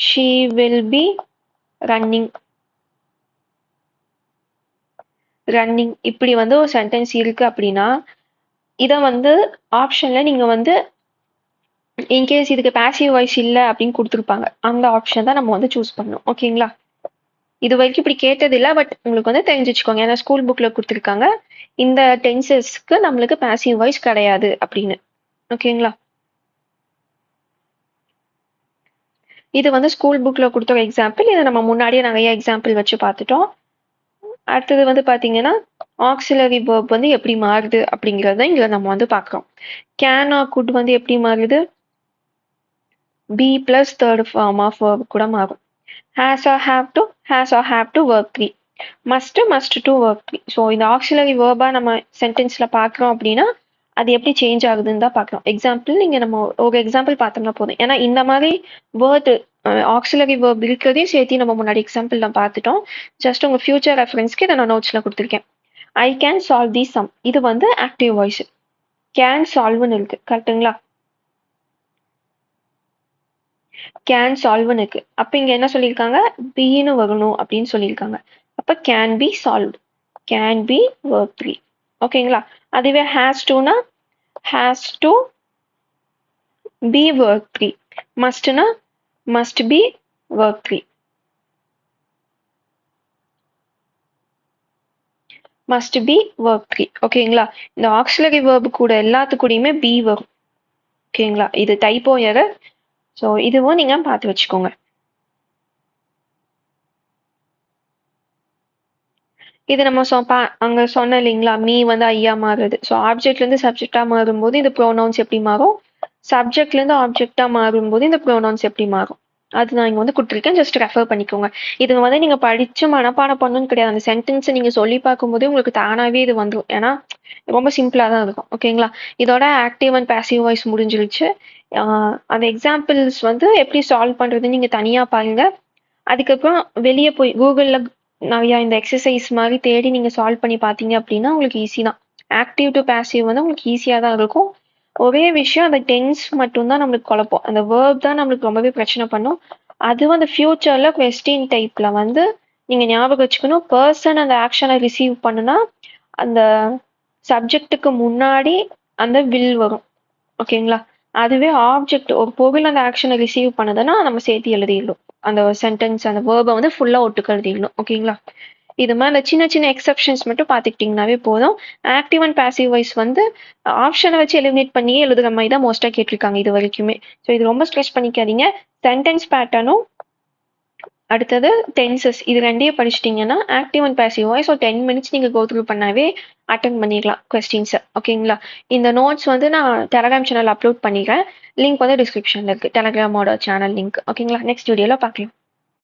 She will be running, running இப்படி வந்து ஒரு சென்டென்ஸ் இருக்கு அப்படின்னா இதை வந்து ஆப்ஷனில் நீங்கள் வந்து இன்கேஸ் இதுக்கு பாசிவ் வாய்ஸ் இல்லை அப்படின்னு கொடுத்துருப்பாங்க. அந்த ஆப்ஷன் தான் நம்ம வந்து சூஸ் பண்ணணும். ஓகேங்களா? இது வரைக்கும் இப்படி கேட்டது இல்லை, பட் உங்களுக்கு வந்து தெரிஞ்சு வச்சுக்கோங்க. ஏன்னா ஸ்கூல் புக்கில் கொடுத்துருக்காங்க இந்த டென்சஸ்க்கு நம்மளுக்கு பாசிவ் வாய்ஸ் கிடையாது அப்படின்னு. ஓகேங்களா? இது வந்து ஸ்கூல் புக்கில் கொடுத்த எக்ஸாம்பிள். இதை நம்ம முன்னாடியே நிறைய எக்ஸாம்பிள் வச்சு பார்த்துட்டோம். அடுத்தது வந்து பார்த்தீங்கன்னா ஆக்சிலரி வேர்ப் வந்து எப்படி மாறுது அப்படிங்கிறத இங்கே நம்ம வந்து பார்க்குறோம். கேன் ஆர் குட் வந்து எப்படி மாறுது? Be plus third form of verb கூட மாறும். Has or have to, has or have to verb 3. Must to verb 3. So இந்த ஆக்சிலரி வேர்பாக நம்ம சென்டென்ஸில் பார்க்குறோம் அப்படின்னா அது எப்படி சேஞ்ச் ஆகுதுன்னு தான் பார்க்குறோம். எக்ஸாம்பிள் இங்கே நம்ம ஒரு எக்ஸாம்பிள் பார்த்தோம்னா போதும். ஏன்னா இந்த மாதிரி வேர்டு ஆக்சிலரி வேர்ப் இருக்கிறதையும் சேர்த்து நம்ம முன்னாடி எக்ஸாம்பிள் தான் பார்த்துட்டோம். ஜஸ்ட் உங்கள் ஃபியூச்சர் ரெஃபரன்ஸ்க்கு இதை நான் நோட்ஸில் கொடுத்துருக்கேன். I can solve the some, இது வந்து ஆக்டிவ் வாய்ஸ். கேன் சால்வ்னு இருக்கு. கரெக்டுங்களா? கேன் சால்வ்னு இருக்கு. அப்போ இங்கே என்ன சொல்லியிருக்காங்க? பின்னு வரணும் அப்படின்னு சொல்லியிருக்காங்க. அப்போ can be solve, can be verb 3. ஓகேங்களா? அதுவே ஹேஸ் டுனா ஹேஸ் டு பி வேர்ப் 3. மஸ்ட்னா must be verb 3. Must be verb 3. ஓகேங்களா? இந்த ஆக்சிலரி வேர்பு கூட எல்லாத்துக்கூடயுமே பி வரும். ஓகேங்களா? இது டைப்போ எரர். ஸோ இதுவும் நீங்கள் பார்த்து வச்சுக்கோங்க. இது நம்ம அங்கே சொன்ன இல்லைங்களா, மீ வந்து ஐயா மாறுது. ஸோ ஆப்ஜெக்ட்லேருந்து சப்ஜெக்டாக மாறும்போது இந்த ப்ரோனவுன்ஸ் எப்படி மாறும், சப்ஜெக்ட்லேருந்து ஆப்ஜெக்டாக மாறும்போது இந்த ப்ரோனவுன்ஸ் எப்படி மாறும், அது நான் இங்கே வந்து கொடுத்துருக்கேன். ஜஸ்ட் ரெஃபர் பண்ணிக்கோங்க. இது வந்து நீங்கள் படித்து மனப்பாடம் பண்ணணும்னு கிடையாது. அந்த சென்டென்ஸை நீங்கள் சொல்லி பார்க்கும்போதே உங்களுக்கு தானாகவே இது வந்துடும். ஏன்னா ரொம்ப சிம்பிளாக தான் இருக்கும். ஓகேங்களா? இதோட ஆக்டிவ் அண்ட் பாசிவ் வாய்ஸ் முடிஞ்சிருச்சு. அந்த எக்ஸாம்பிள்ஸ் வந்து எப்படி சால்வ் பண்ணுறதுன்னு நீங்கள் தனியாக பாருங்க. அதுக்கப்புறம் வெளியே போய் கூகுளில் நிறையா இந்த எக்ஸசைஸ் மாதிரி தேடி நீங்கள் சால்வ் பண்ணி பார்த்தீங்க அப்படின்னா உங்களுக்கு ஈஸி தான். ஆக்டிவ் டு பாசிவ் வந்து உங்களுக்கு ஈஸியாக தான் இருக்கும். ஒரே விஷயம், அந்த டென்ஸ் மட்டும்தான் நம்மளுக்கு குழப்பம். அந்த வேர்ப் தான் நம்மளுக்கு ரொம்பவே பிரச்சனை பண்ணும். அதுவும் அந்த ஃபியூச்சரில் கொஸ்டின் டைப்பில் வந்து நீங்கள் ஞாபகம் வச்சுக்கணும். பர்சன் அந்த ஆக்ஷனை ரிசீவ் பண்ணுனா அந்த சப்ஜெக்டுக்கு முன்னாடி அந்த வில் வரும். ஓகேங்களா? அதுவே ஆப்ஜெக்ட் ஒரு பொருள் அந்த ஆக்ஷனை ரிசீவ் பண்ணுதுன்னா நம்ம சேர்த்து எழுதிடணும். அந்த சென்டென்ஸ் அந்த வேர்பை வந்து ஃபுல்லாக ஒட்டுக்க எழுதிடணும். ஓகேங்களா? இது மாதிரி அந்த சின்ன சின்ன எக்ஸப்ஷன்ஸ் மட்டும் பார்த்துக்கிட்டிங்கனாவே போதும். ஆக்டிவ் அண்ட் பாசிவ் வாய்ஸ் வந்து ஆப்ஷனை வச்சு எலிமினேட் பண்ணியே எழுதுகிற மாதிரி தான் மோஸ்ட்டாக கேட்டிருக்காங்க இது வரைக்குமே. ஸோ இது ரொம்ப ஸ்ட்ரெஸ் பண்ணிக்காதீங்க. சென்டென்ஸ் பேட்டர்னும் அடுத்தது டென்சஸ் இது ரெண்டையும் படிச்சிட்டிங்கன்னா ஆக்டிவ் அண்ட் பாசிவ் வாய்ஸ் ஒரு 10 மினிட்ஸ் நீங்கள் கோ த்ரூ பண்ணாவே அட்டன் பண்ணிடலாம் கொஸ்டின்ஸை. ஓகேங்களா? இந்த நோட்ஸ் வந்து நான் டெலகிராம் சேனல் அப்லோட் பண்ணிடுறேன். லிங்க் வந்து டிஸ்கிரிப்ஷனில் இருக்குது, டெலகிராமோட சேனல் லிங்க். ஓகேங்களா? நெக்ஸ்ட் வீடியோவில் பார்க்கலாம்.